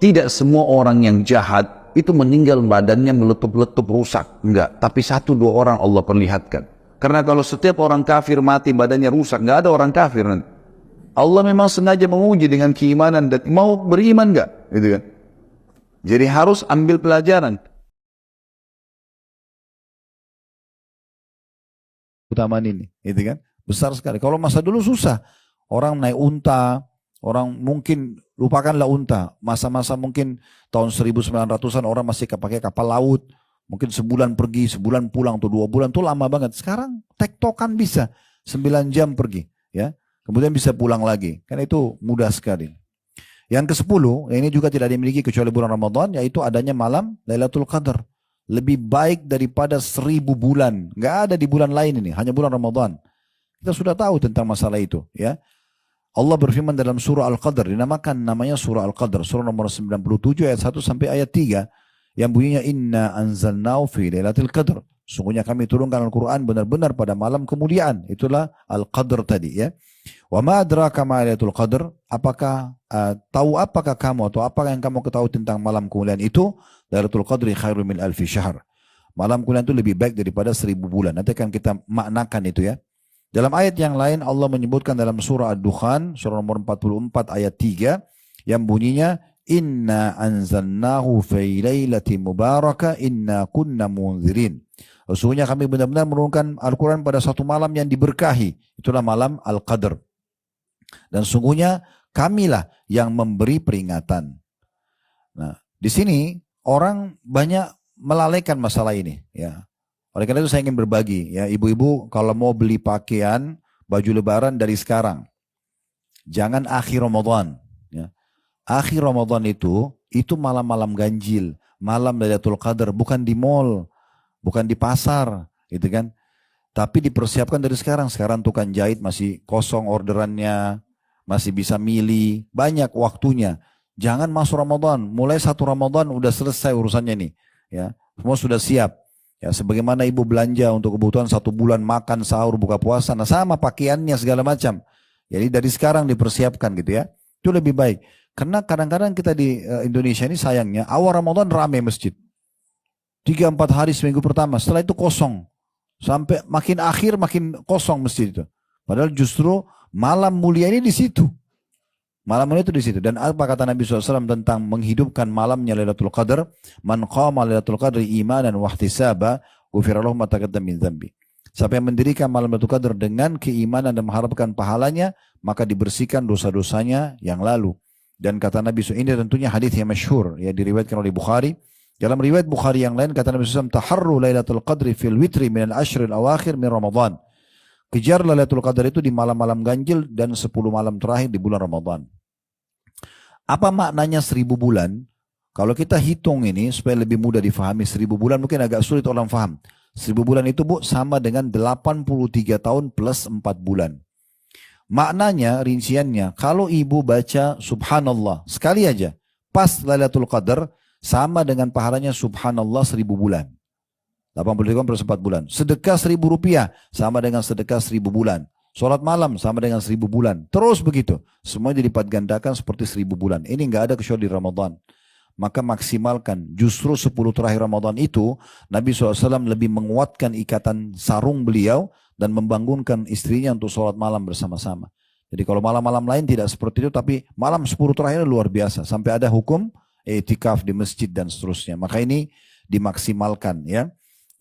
Tidak semua orang yang jahat itu meninggal badannya meletup-letup rusak, enggak. Tapi 1-2 orang Allah perlihatkan. Karena kalau setiap orang kafir mati badannya rusak, enggak ada orang kafir nanti. Allah memang sengaja menguji dengan keimanan dan mau beriman enggak, gitu kan? Jadi harus ambil pelajaran. Utamaan ini, gitu kan? Besar sekali. Kalau masa dulu susah. Orang naik unta, orang mungkin lupakanlah unta. Masa-masa mungkin tahun 1900-an orang masih pakai kapal laut. Mungkin sebulan pergi, sebulan pulang, atau 2 bulan, itu lama banget. Sekarang tektokan bisa 9 jam pergi, ya. Kemudian bisa pulang lagi. Kan itu mudah sekali. Yang ke-10, ini juga tidak dimiliki kecuali bulan Ramadan, yaitu adanya malam Lailatul Qadar. Lebih baik daripada 1000 bulan. Nggak ada di bulan lain ini, hanya bulan Ramadan. Kita sudah tahu tentang masalah itu, ya. Allah berfirman dalam surah Al-Qadr, namanya surah Al-Qadr, surah nomor 97 ayat 1 sampai ayat 3, yang bunyinya inna anzalnahu fi lailatul qadr. Sungguhnya kami turunkan Al-Quran benar-benar pada malam kemuliaan. Itulah Al-Qadr tadi, ya. Wa ma adraka ma lailatul qadr? Apakah kamu atau apa yang kamu ketahui tentang malam kemuliaan itu? Lailatul Qadri khairum min alfi syahr. Malam kemuliaan itu lebih baik daripada 1000 bulan. Nanti akan kita maknakan itu, ya. Dalam ayat yang lain Allah menyebutkan dalam surah Ad-Dukhan, surah nomor 44 ayat 3, yang bunyinya inna anzalnahu fi lailatin mubarakah inna kunna munzirin. Sesungguhnya kami benar-benar menurunkan Al-Quran pada satu malam yang diberkahi. Itulah malam Al-Qadr. Dan sungguhnya kamilah yang memberi peringatan. Nah, di sini orang banyak melalaikan masalah ini, ya. Oleh karena itu saya ingin berbagi, ya, ibu-ibu kalau mau beli pakaian baju lebaran dari sekarang, jangan akhir Ramadan, ya. Akhir Ramadan itu malam-malam ganjil, malam Lailatul Qadar, bukan di mall, bukan di pasar, gitu kan. Tapi dipersiapkan dari sekarang. Sekarang tukang jahit masih kosong orderannya, masih bisa milih, banyak waktunya. Jangan masuk Ramadan, mulai 1 Ramadan udah selesai urusannya nih, ya. Semua sudah siap. Ya, sebagaimana ibu belanja untuk kebutuhan 1 bulan makan, sahur, buka puasa, nah sama pakaiannya segala macam. Jadi dari sekarang dipersiapkan gitu, ya. Itu lebih baik. Karena kadang-kadang kita di Indonesia ini sayangnya awal Ramadan ramai masjid. 3-4 hari seminggu pertama, setelah itu kosong. Sampai makin akhir makin kosong masjid itu. Padahal justru malam mulia ini di situ. Malam mulia itu di situ. Dan apa kata Nabi SAW tentang menghidupkan malamnya Lailatul Qadar? Man qama Lailatul Qadri imanan wa ihtisaba ghufira lahu ma taqaddama min dzambi. Siapa yang mendirikan malam Lailatul Qadar dengan keimanan dan mengharapkan pahalanya, maka dibersihkan dosa-dosanya yang lalu. Dan kata Nabi SAW, ini tentunya hadis yang masyhur, ya, diriwayatkan oleh Bukhari. Dalam riwayat Bukhari yang lain kata Nabi SAW, taharru Lailatul Qadri fil witri min al-ashril awakhir min Ramadan. Kejar Lailatul Qadar itu di malam-malam ganjil dan 10 malam terakhir di bulan Ramadan. Apa maknanya 1000 bulan? Kalau kita hitung ini supaya lebih mudah difahami, 1000 bulan mungkin agak sulit orang faham. 1000 bulan itu, Bu, sama dengan 83 tahun plus 4 bulan. Maknanya, rinciannya, kalau ibu baca subhanallah sekali aja pas Lailatul Qadar, sama dengan pahalanya subhanallah 1000 bulan. 83 tahun plus 4 bulan. Sedekah 1000 rupiah sama dengan sedekah 1000 bulan. Sholat malam sama dengan 1000 bulan. Terus begitu. Semuanya dilipat gandakan seperti 1000 bulan. Ini nggak ada kecuali di Ramadan. Maka maksimalkan. Justru 10 terakhir Ramadan itu, Nabi SAW lebih menguatkan ikatan sarung beliau dan membangunkan istrinya untuk sholat malam bersama-sama. Jadi kalau malam-malam lain tidak seperti itu, tapi malam 10 terakhir luar biasa. Sampai ada hukum i'tikaf di masjid dan seterusnya. Maka ini dimaksimalkan, ya.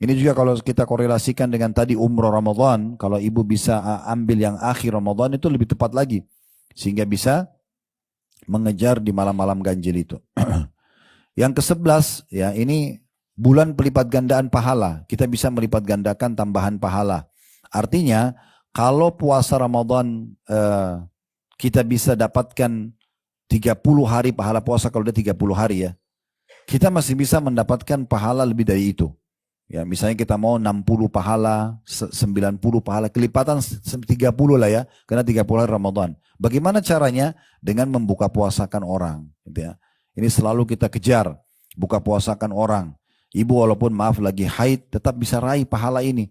Ini juga kalau kita korelasikan dengan tadi umroh Ramadan, kalau ibu bisa ambil yang akhir Ramadan itu lebih tepat lagi. Sehingga bisa mengejar di malam-malam ganjil itu. Yang ke-11, ya, ini bulan pelipat gandaan pahala. Kita bisa melipat gandakan tambahan pahala. Artinya, kalau puasa Ramadan kita bisa dapatkan 30 hari pahala puasa kalau udah 30 hari, ya. Kita masih bisa mendapatkan pahala lebih dari itu. Ya, misalnya kita mau 60 pahala, 90 pahala, kelipatan 30 lah, ya, karena 30 hari Ramadan. Bagaimana caranya? Dengan membuka puasakan orang, gitu, ya. Ini selalu kita kejar, buka puasakan orang. Ibu walaupun maaf lagi haid, tetap bisa raih pahala ini.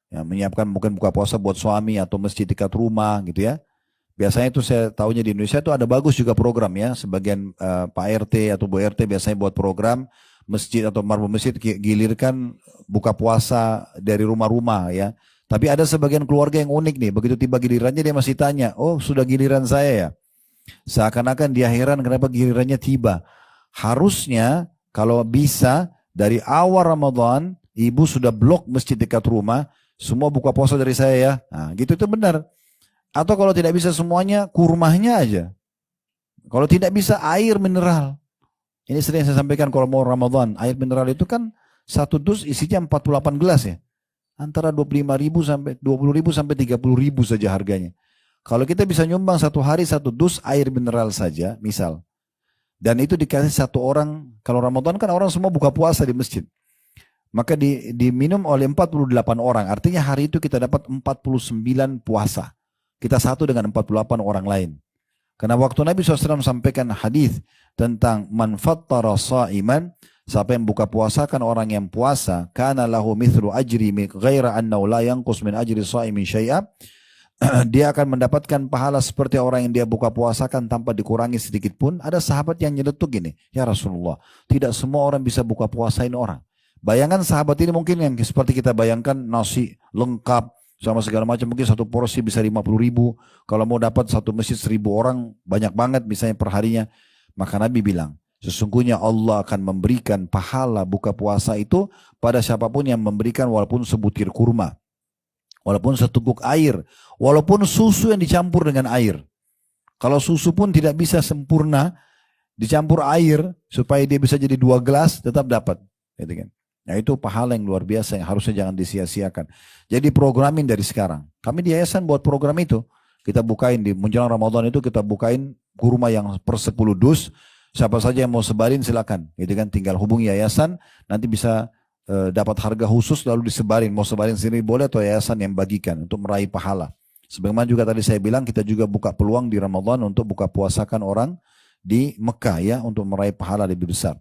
Ya, menyiapkan mungkin buka puasa buat suami atau masjid dekat rumah, gitu, ya. Biasanya itu saya tahunya di Indonesia itu ada bagus juga program, ya. Sebagian Pak RT atau Bu RT biasanya buat program masjid atau marbu masjid gilirkan buka puasa dari rumah-rumah, ya. Tapi ada sebagian keluarga yang unik nih, begitu tiba gilirannya dia masih tanya, oh sudah giliran saya, ya. Seakan-akan dia heran kenapa gilirannya tiba. Harusnya kalau bisa dari awal Ramadan ibu sudah blok masjid dekat rumah, semua buka puasa dari saya, ya. Nah, gitu itu benar. Atau kalau tidak bisa semuanya, kurmahnya aja. Kalau tidak bisa, air mineral. Ini sering saya sampaikan kalau mau Ramadan. Air mineral itu kan satu dus isinya 48 gelas ya. Antara 25.000 sampai 20.000 sampai 30.000 saja harganya. Kalau kita bisa nyumbang satu hari satu dus air mineral saja, misal. Dan itu dikasih satu orang, kalau Ramadan kan orang semua buka puasa di masjid. Maka diminum oleh 48 orang. Artinya hari itu kita dapat 49 puasa. Kita satu dengan 48 orang lain. Karena waktu Nabi SAW sampaikan hadis tentang man fattara sha'iman, siapa yang buka puasa kan orang yang puasa, kana lahu mithlu ajri ghaira annahu la yanqus min ajri sha'imin syai'a. Dia akan mendapatkan pahala seperti orang yang dia buka puasa kan tanpa dikurangi sedikit pun. Ada sahabat yang nyeletuk gini, ya Rasulullah, tidak semua orang bisa buka puasain orang. Bayangkan sahabat ini mungkin yang seperti kita bayangkan nasi lengkap sama segala macam, mungkin satu porsi bisa 50.000. Kalau mau dapat satu masjid 1.000 orang, banyak banget misalnya per harinya. Maka Nabi bilang, sesungguhnya Allah akan memberikan pahala buka puasa itu pada siapapun yang memberikan walaupun sebutir kurma, walaupun seteguk air, walaupun susu yang dicampur dengan air. Kalau susu pun tidak bisa sempurna, dicampur air supaya dia bisa jadi 2 gelas, tetap dapat. Gitu kan? Nah itu pahala yang luar biasa yang harusnya jangan disia-siakan. Jadi programin dari sekarang. Kami di yayasan buat program itu. Kita bukain di menjelang Ramadan itu, kita bukain kurma yang per 10 dus. Siapa saja yang mau sebarin silakan. Gitu kan? Tinggal hubungi yayasan, nanti bisa dapat harga khusus lalu disebarin. Mau sebarin sendiri boleh atau yayasan yang bagikan untuk meraih pahala. Sebagaimana juga tadi saya bilang, kita juga buka peluang di Ramadan untuk buka puasakan orang di Mekah ya, untuk meraih pahala lebih besar.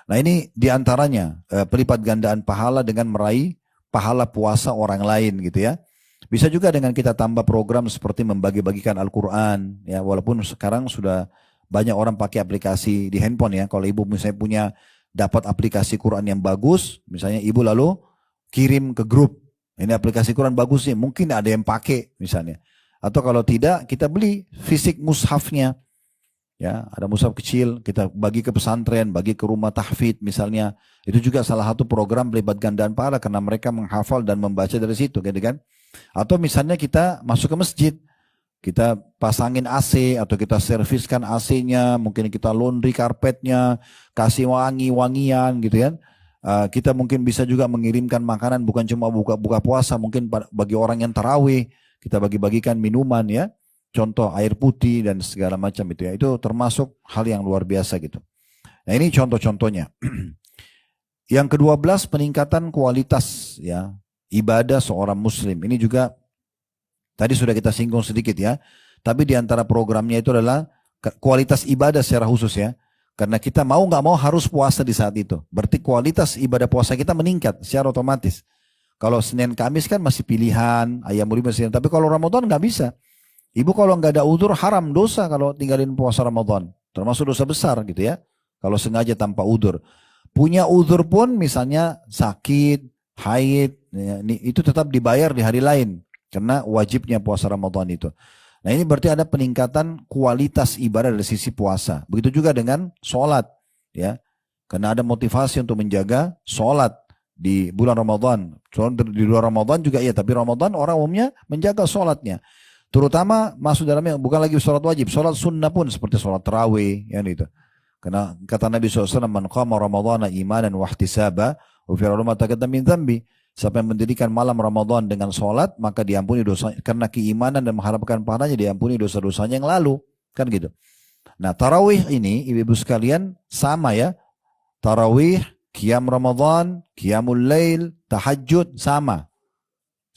Nah ini diantaranya pelipat gandaan pahala dengan meraih pahala puasa orang lain gitu ya. Bisa juga dengan kita tambah program seperti membagi-bagikan Al-Quran ya, walaupun sekarang sudah banyak orang pakai aplikasi di handphone ya. Kalau ibu misalnya punya dapat aplikasi Quran yang bagus, misalnya ibu lalu kirim ke grup, ini aplikasi Quran bagus nih, mungkin ada yang pakai misalnya. Atau kalau tidak, kita beli fisik mushafnya. Ya, ada mushaf kecil, kita bagi ke pesantren, bagi ke rumah tahfidz misalnya. Itu juga salah satu program pelipat gandaan pahala karena mereka menghafal dan membaca dari situ, gitu kan? Atau misalnya kita masuk ke masjid, kita pasangin AC atau kita serviskan AC-nya, mungkin kita laundry karpetnya, kasih wangi-wangian gitu kan. Kita mungkin bisa juga mengirimkan makanan bukan cuma buka puasa, mungkin bagi orang yang tarawih, kita bagi-bagikan minuman ya. Contoh air putih dan segala macam itu ya. Itu termasuk hal yang luar biasa gitu. Nah ini contoh-contohnya. Yang ke-12 peningkatan kualitas ya ibadah seorang muslim. Ini juga tadi sudah kita singgung sedikit ya. Tapi di antara programnya itu adalah kualitas ibadah secara khusus ya. Karena kita mau nggak mau harus puasa di saat itu. Berarti kualitas ibadah puasa kita meningkat secara otomatis. Kalau Senin Kamis kan masih pilihan, ayam urib masih. Tapi kalau Ramadan nggak bisa. Ibu kalau nggak ada udzur haram dosa kalau tinggalin puasa Ramadan. Termasuk dosa besar gitu ya. Kalau sengaja tanpa udzur. Punya udzur pun misalnya sakit, haid, ya, itu tetap dibayar di hari lain. Karena wajibnya puasa Ramadan itu. Nah ini berarti ada peningkatan kualitas ibadah dari sisi puasa. Begitu juga dengan sholat. Ya. Karena ada motivasi untuk menjaga sholat di bulan Ramadan. Di luar Ramadan juga iya. Tapi Ramadan orang umumnya menjaga sholatnya. Terutama masuk dalamnya bukan lagi sholat wajib, sholat sunnah pun seperti sholat tarawih ya itu. Karena kata Nabi SAW, man qama ramadhana imanan wa ihtisaba ghufira lahu ma taqaddama min dhanbi. Siapa yang mendirikan malam Ramadan dengan sholat, maka diampuni dosa karena keimanan dan mengharapkan pahalanya, diampuni dosa-dosanya yang lalu, kan gitu. Nah, tarawih ini ibu-ibu sekalian sama ya. Tarawih, qiyam Ramadan, qiyamul lail, tahajud sama.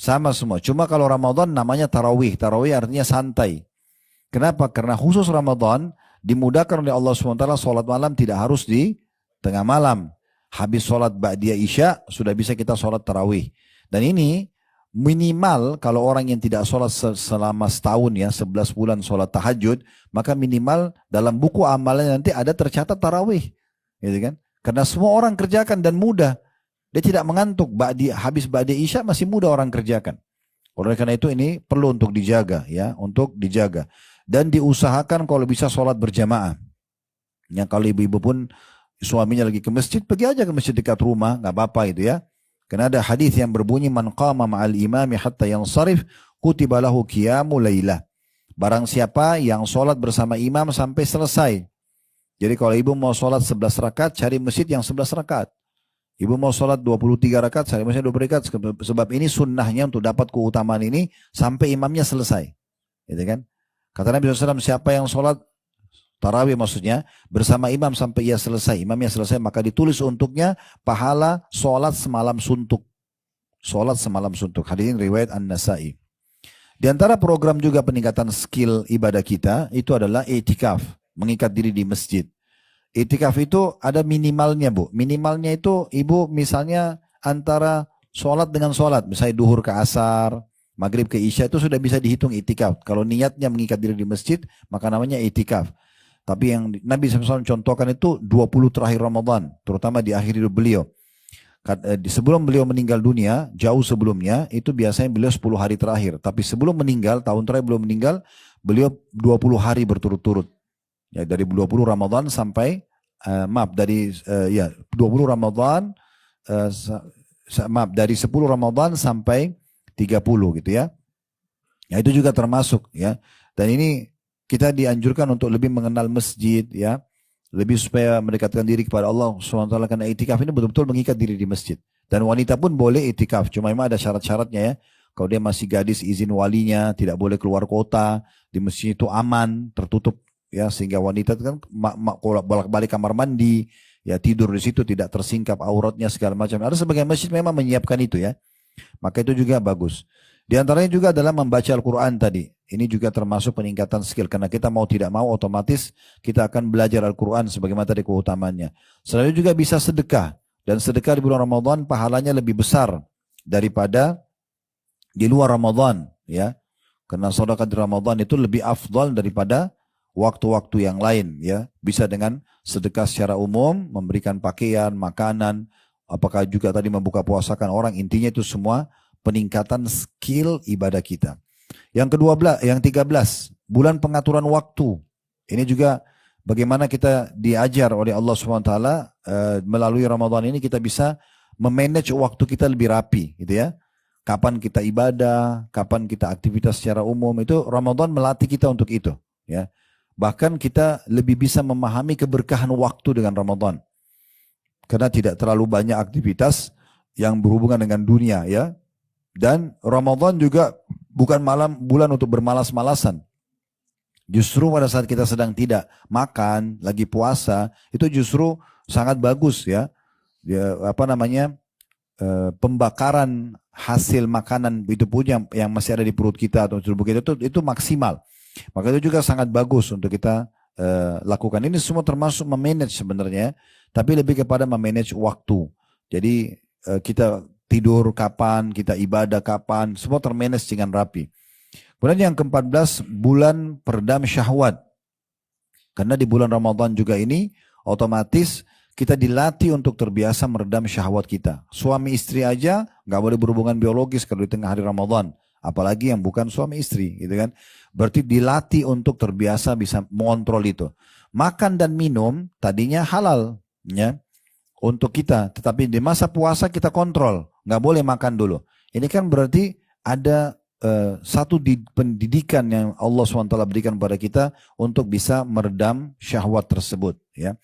Sama semua. Cuma kalau Ramadan namanya tarawih. Tarawih artinya santai. Kenapa? Karena khusus Ramadan dimudahkan oleh Allah SWT sholat malam tidak harus di tengah malam. Habis sholat ba'diyah isya sudah bisa kita sholat tarawih. Dan ini minimal kalau orang yang tidak sholat selama setahun ya 11 bulan sholat tahajud, maka minimal dalam buku amalnya nanti ada tercatat tarawih. Gitu kan? Karena semua orang kerjakan dan mudah. Dia tidak mengantuk, habis ba'di isya masih muda orang kerjakan. Oleh karena itu ini perlu untuk dijaga ya, untuk dijaga. Dan diusahakan kalau bisa sholat berjamaah. Ya kalau ibu-ibu pun suaminya lagi ke masjid, pergi aja ke masjid dekat rumah, nggak apa-apa itu ya. Karena ada hadis yang berbunyi man qama ma'al imami hatta yansarif kutiba lahu qiyamul lailah. Barang siapa yang sholat bersama imam sampai selesai. Jadi kalau ibu mau sholat 11 rakaat, cari masjid yang 11 rakaat. Ibu mau sholat 23 rakaat, cari masjid 20 rakaat. Sebab ini sunnahnya untuk dapat keutamaan ini sampai imamnya selesai. Gitu kan? Kata Nabi SAW, siapa yang sholat tarawih maksudnya bersama imam sampai ia selesai, imamnya selesai, maka ditulis untuknya pahala sholat semalam suntuk. Sholat semalam suntuk. Hadis ini riwayat An-Nasai. Di antara program juga peningkatan skill ibadah kita itu adalah i'tikaf, mengikat diri di masjid. I'tikaf itu ada minimalnya, Bu. Minimalnya itu ibu misalnya antara sholat dengan sholat, misalnya duhur ke asar, maghrib ke isya, itu sudah bisa dihitung i'tikaf. Kalau niatnya mengikat diri di masjid, maka namanya i'tikaf. Tapi yang Nabi SAW contohkan itu 20 terakhir Ramadan, terutama di akhir hidup beliau. Sebelum beliau meninggal dunia, jauh sebelumnya, itu biasanya beliau 10 hari terakhir. Tapi sebelum meninggal, tahun terakhir belum meninggal, beliau 20 hari berturut-turut. Ya, dari 20 Ramadan sampai, dari 20 Ramadan, dari 10 Ramadan sampai 30 gitu ya. Ya, itu juga termasuk ya. Dan ini kita dianjurkan untuk lebih mengenal masjid ya. Lebih supaya mendekatkan diri kepada Allah SWT, karena itikaf ini betul-betul mengikat diri di masjid. Dan wanita pun boleh itikaf, cuma memang ada syarat-syaratnya ya. Kalau dia masih gadis, izin walinya, tidak boleh keluar kota, di masjid itu aman, tertutup ya, sehingga wanita kan bolak-balik kamar mandi, ya tidur di situ tidak tersingkap auratnya segala macam. Ada sebagian masjid memang menyiapkan itu ya. Maka itu juga bagus. Di antaranya juga adalah membaca Al-Quran tadi. Ini juga termasuk peningkatan skill. Karena kita mau tidak mau otomatis kita akan belajar Al-Quran sebagaimana tadi keutamannya. Selain itu juga bisa sedekah. Dan sedekah di bulan Ramadan pahalanya lebih besar daripada di luar Ramadan. Ya. Karena sedekah di Ramadan itu lebih afdal daripada waktu-waktu yang lain. Ya. Bisa dengan sedekah secara umum, memberikan pakaian, makanan, apakah juga tadi membuka puasakan orang. Intinya itu semua peningkatan skill ibadah kita. Yang yang 13, bulan pengaturan waktu. Ini juga bagaimana kita diajar oleh Allah SWT melalui Ramadan ini kita bisa memanage waktu kita lebih rapi, gitu ya. Kapan kita ibadah, kapan kita aktivitas secara umum, itu Ramadan melatih kita untuk itu, ya. Bahkan kita lebih bisa memahami keberkahan waktu dengan Ramadan. Karena tidak terlalu banyak aktivitas yang berhubungan dengan dunia, ya. Dan Ramadan juga bukan bulan untuk bermalas-malasan. Justru pada saat kita sedang tidak makan, lagi puasa, itu justru sangat bagus ya. Pembakaran hasil makanan itu pun yang masih ada di perut kita atau tubuh kita itu maksimal. Maka itu juga sangat bagus untuk kita lakukan. Ini semua termasuk memanage sebenarnya, tapi lebih kepada memanage waktu. Jadi kita tidur kapan, kita ibadah kapan, semua termanage dengan rapi. Kemudian yang ke-14, bulan peredam syahwat. Karena di bulan Ramadan juga ini, otomatis kita dilatih untuk terbiasa meredam syahwat kita. Suami istri aja nggak boleh berhubungan biologis kalau di tengah hari Ramadan. Apalagi yang bukan suami istri, gitu kan. Berarti dilatih untuk terbiasa bisa mengontrol itu. Makan dan minum tadinya halal, ya. Untuk kita, tetapi di masa puasa kita kontrol, nggak boleh makan dulu. Ini kan berarti ada satu pendidikan yang Allah SWT berikan kepada kita untuk bisa meredam syahwat tersebut. Ya.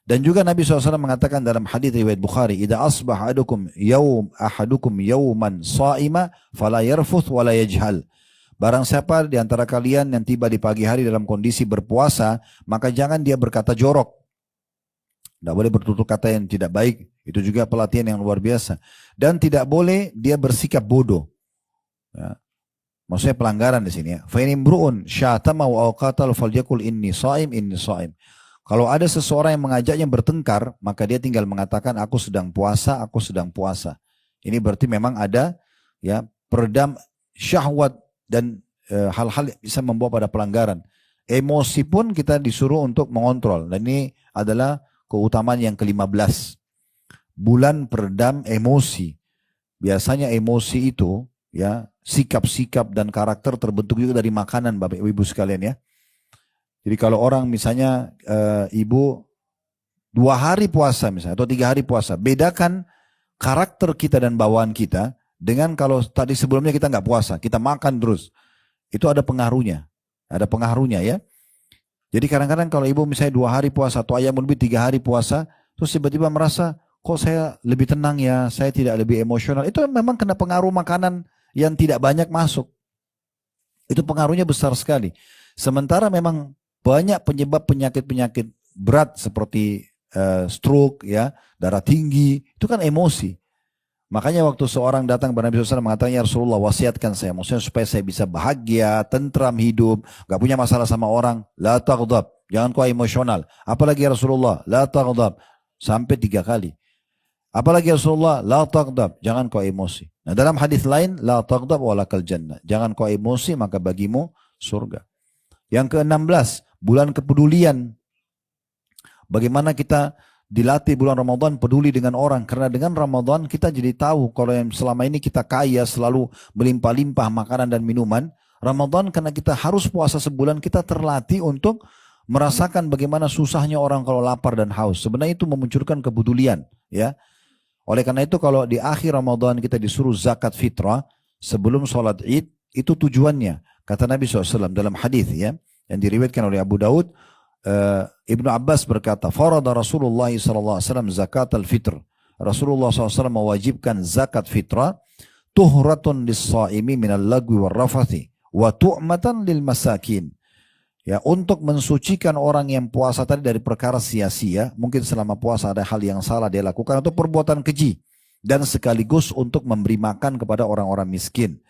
Dan juga Nabi SAW mengatakan dalam hadits riwayat Bukhari, "Idza asbaha ahadukum yawman sha'ima fala yarfuth wala yajhal." Barang siapa di antara kalian yang tiba di pagi hari dalam kondisi berpuasa, maka jangan dia berkata jorok. Tidak boleh bertutur kata yang tidak baik. Itu juga pelatihan yang luar biasa. Dan tidak boleh dia bersikap bodoh. Ya. Maksudnya pelanggaran di sini ya. Fa in imru'un syatama wa qatal falyaqul inni shaim inni shaim. Kalau ada seseorang yang mengajaknya bertengkar, maka dia tinggal mengatakan aku sedang puasa, aku sedang puasa. Ini berarti memang ada ya peredam syahwat dan hal-hal yang bisa membawa pada pelanggaran. Emosi pun kita disuruh untuk mengontrol. Dan ini adalah keutamaan yang ke-15. Bulan peredam emosi. Biasanya emosi itu ya sikap-sikap dan karakter terbentuk juga dari makanan Bapak Ibu sekalian ya. Jadi kalau orang misalnya ibu 2 hari puasa misalnya atau 3 hari puasa, bedakan karakter kita dan bawaan kita dengan kalau tadi sebelumnya kita nggak puasa, kita makan terus. Itu ada pengaruhnya. Ada pengaruhnya ya. Jadi kadang-kadang kalau ibu misalnya 2 hari puasa atau ayam lebih 3 hari puasa, terus tiba-tiba merasa kok saya lebih tenang ya, saya tidak lebih emosional. Itu memang kena pengaruh makanan yang tidak banyak masuk. Itu pengaruhnya besar sekali. Sementara memang banyak penyebab penyakit-penyakit berat seperti stroke, ya, darah tinggi, itu kan emosi. Makanya waktu seorang datang kepada Nabi SAW mengatakan, ya Rasulullah wasiatkan saya, maksudnya supaya saya bisa bahagia, tentram hidup, gak punya masalah sama orang, la taghdab, jangan kau emosional. Apalagi ya Rasulullah, la taghdab, sampai 3 kali. Apalagi ya Rasulullah, la taghdab, jangan kau emosi. Nah dalam hadis lain, la taghdab walakal jannah, jangan kau emosi maka bagimu surga. Yang ke-16, bulan kepedulian. Bagaimana kita dilatih bulan Ramadan peduli dengan orang. Karena dengan Ramadan kita jadi tahu kalau yang selama ini kita kaya selalu melimpah-limpah makanan dan minuman. Ramadan karena kita harus puasa sebulan kita terlatih untuk merasakan bagaimana susahnya orang kalau lapar dan haus. Sebenarnya itu memunculkan kepedulian. Ya. Oleh karena itu kalau di akhir Ramadan kita disuruh zakat fitrah sebelum sholat id, itu tujuannya. Kata Nabi SAW dalam hadis ya yang diriwayatkan oleh Abu Daud. Ibnu Abbas berkata, farada Rasulullah SAW zakat al-fitr. Rasulullah SAW mewajibkan zakat fitrah, tuhratun lis-saimi minal lagwi wal rafathi, wa tu'matan lil masakin. Ya, untuk mensucikan orang yang puasa tadi dari perkara sia-sia, mungkin selama puasa ada hal yang salah dia lakukan atau perbuatan keji, dan sekaligus untuk memberi makan kepada orang-orang miskin.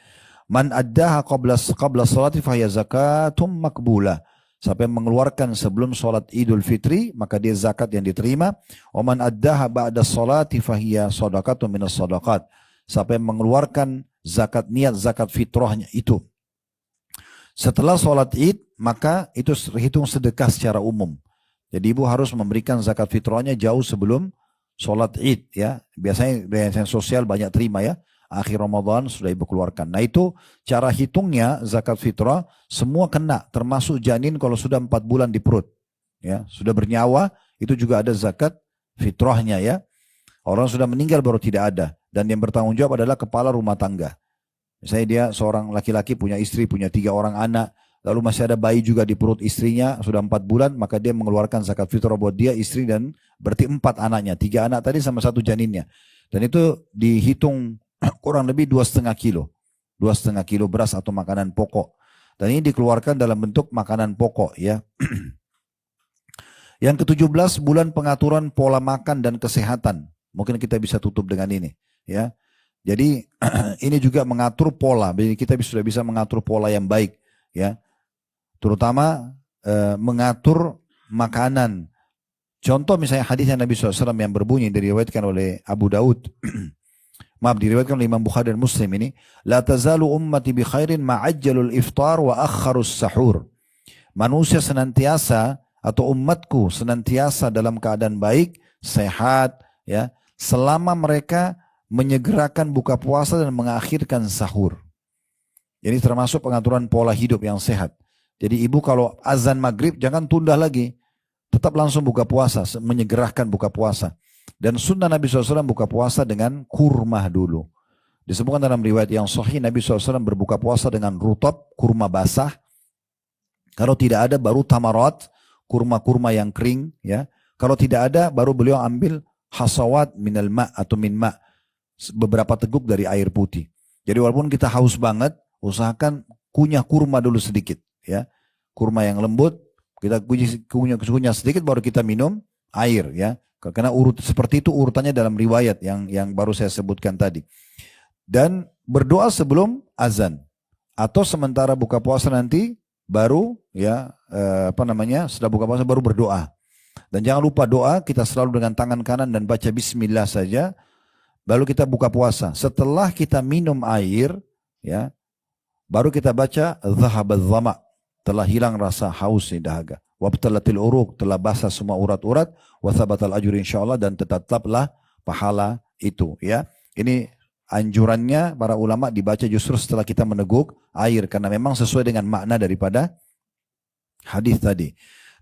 Man addaha qabla salati fahiya zakatum makbulah. Sampai mengeluarkan sebelum sholat Idul Fitri, maka dia zakat yang diterima. Oman addaha ba'da sholati fahiya sadaqatun minas sadaqat. Sampai mengeluarkan zakat, niat zakat fitrahnya itu. Setelah sholat Id, maka itu hitung sedekah secara umum. Jadi ibu harus memberikan zakat fitrahnya jauh sebelum sholat Id. Ya. Biasanya yang sosial banyak terima ya. Akhir Ramadan sudah ibu keluarkan. Nah itu cara hitungnya zakat fitrah semua kena, termasuk janin kalau sudah 4 bulan di perut, ya sudah bernyawa itu juga ada zakat fitrahnya ya. Orang sudah meninggal baru tidak ada, dan yang bertanggung jawab adalah kepala rumah tangga. Misalnya dia seorang laki-laki punya istri, punya 3 orang anak, lalu masih ada bayi juga di perut istrinya sudah 4 bulan, maka dia mengeluarkan zakat fitrah buat dia, istri dan berarti 4 anaknya, 3 anak tadi sama 1 janinnya, dan itu dihitung kurang lebih 2,5 kilo. 2,5 kilo beras atau makanan pokok. Dan ini dikeluarkan dalam bentuk makanan pokok ya. Yang ke-17 bulan pengaturan pola makan dan kesehatan. Mungkin kita bisa tutup dengan ini ya. Jadi ini juga mengatur pola. Jadi kita sudah bisa mengatur pola yang baik ya. Terutama mengatur makanan. Contoh misalnya hadis Nabi SAW yang berbunyi diriwayatkan oleh Abu Daud. Maaf, diriwayatkan oleh Imam Bukhari dan Muslim ini, la tazalu ummati bi khairin ma'ajjalul iftar wa akharus sahur. Manusia senantiasa atau umatku senantiasa dalam keadaan baik, sehat ya, selama mereka menyegerakan buka puasa dan mengakhirkan sahur. Jadi termasuk pengaturan pola hidup yang sehat. Jadi ibu kalau azan maghrib jangan tunda lagi, tetap langsung buka puasa, menyegerakan buka puasa. Dan sunnah Nabi SAW buka puasa dengan kurma dulu. Disebutkan dalam riwayat yang sahih Nabi SAW berbuka puasa dengan rutab, kurma basah. Kalau tidak ada baru tamarat, kurma-kurma yang kering. Ya. Kalau tidak ada baru beliau ambil hasawat minal ma' atau min ma'. Beberapa teguk dari air putih. Jadi walaupun kita haus banget, usahakan kunyah kurma dulu sedikit. Ya. Kurma yang lembut, kita kunyah sedikit baru kita minum air. Ya. Karena seperti itu urutannya dalam riwayat yang baru saya sebutkan tadi. Dan berdoa sebelum azan atau sementara buka puasa nanti baru ya setelah buka puasa baru berdoa. Dan jangan lupa doa kita selalu dengan tangan kanan dan baca bismillah saja. Baru kita buka puasa. Setelah kita minum air ya baru kita baca dhahabadz dhama, telah hilang rasa haus di dahaga. Wabtalatil uruq, telah basah semua urat-urat, wa thabatal ajur insyaallah, dan tetaplah pahala itu ya. Ini anjurannya para ulama dibaca justru setelah kita meneguk air karena memang sesuai dengan makna daripada hadis tadi.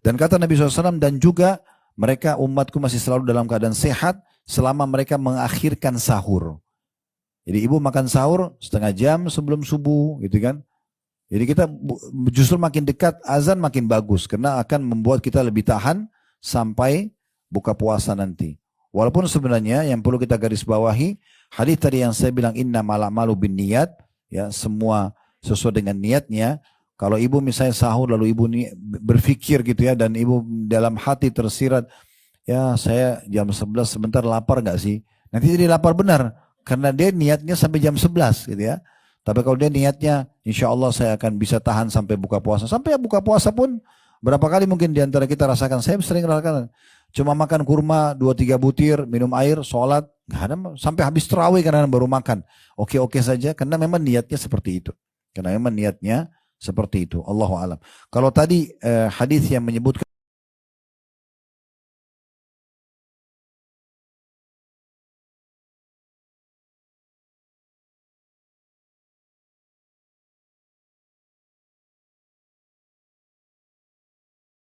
Dan kata Nabi SAW, dan juga mereka umatku masih selalu dalam keadaan sehat selama mereka mengakhirkan sahur. Jadi ibu makan sahur setengah jam sebelum subuh gitu kan. Jadi kita justru makin dekat azan makin bagus karena akan membuat kita lebih tahan sampai buka puasa nanti. Walaupun sebenarnya yang perlu kita garis bawahi hadis tadi yang saya bilang inna malamalu bin niat, ya semua sesuai dengan niatnya. Kalau ibu misalnya sahur lalu ibu berpikir gitu ya dan ibu dalam hati tersirat, ya saya jam 11 sebentar lapar nggak sih? Nanti jadi lapar benar karena dia niatnya sampai jam 11 gitu ya. Tapi kalau dia niatnya, insya Allah saya akan bisa tahan sampai buka puasa. Sampai buka puasa pun, berapa kali mungkin diantara kita rasakan. Saya sering rasakan, cuma makan kurma 2-3 butir, minum air, sholat. Nggak ada, sampai habis terawih karena baru makan. Oke-oke saja, karena memang niatnya seperti itu. Karena memang niatnya seperti itu. Allahu a'lam. Kalau tadi hadis yang menyebutkan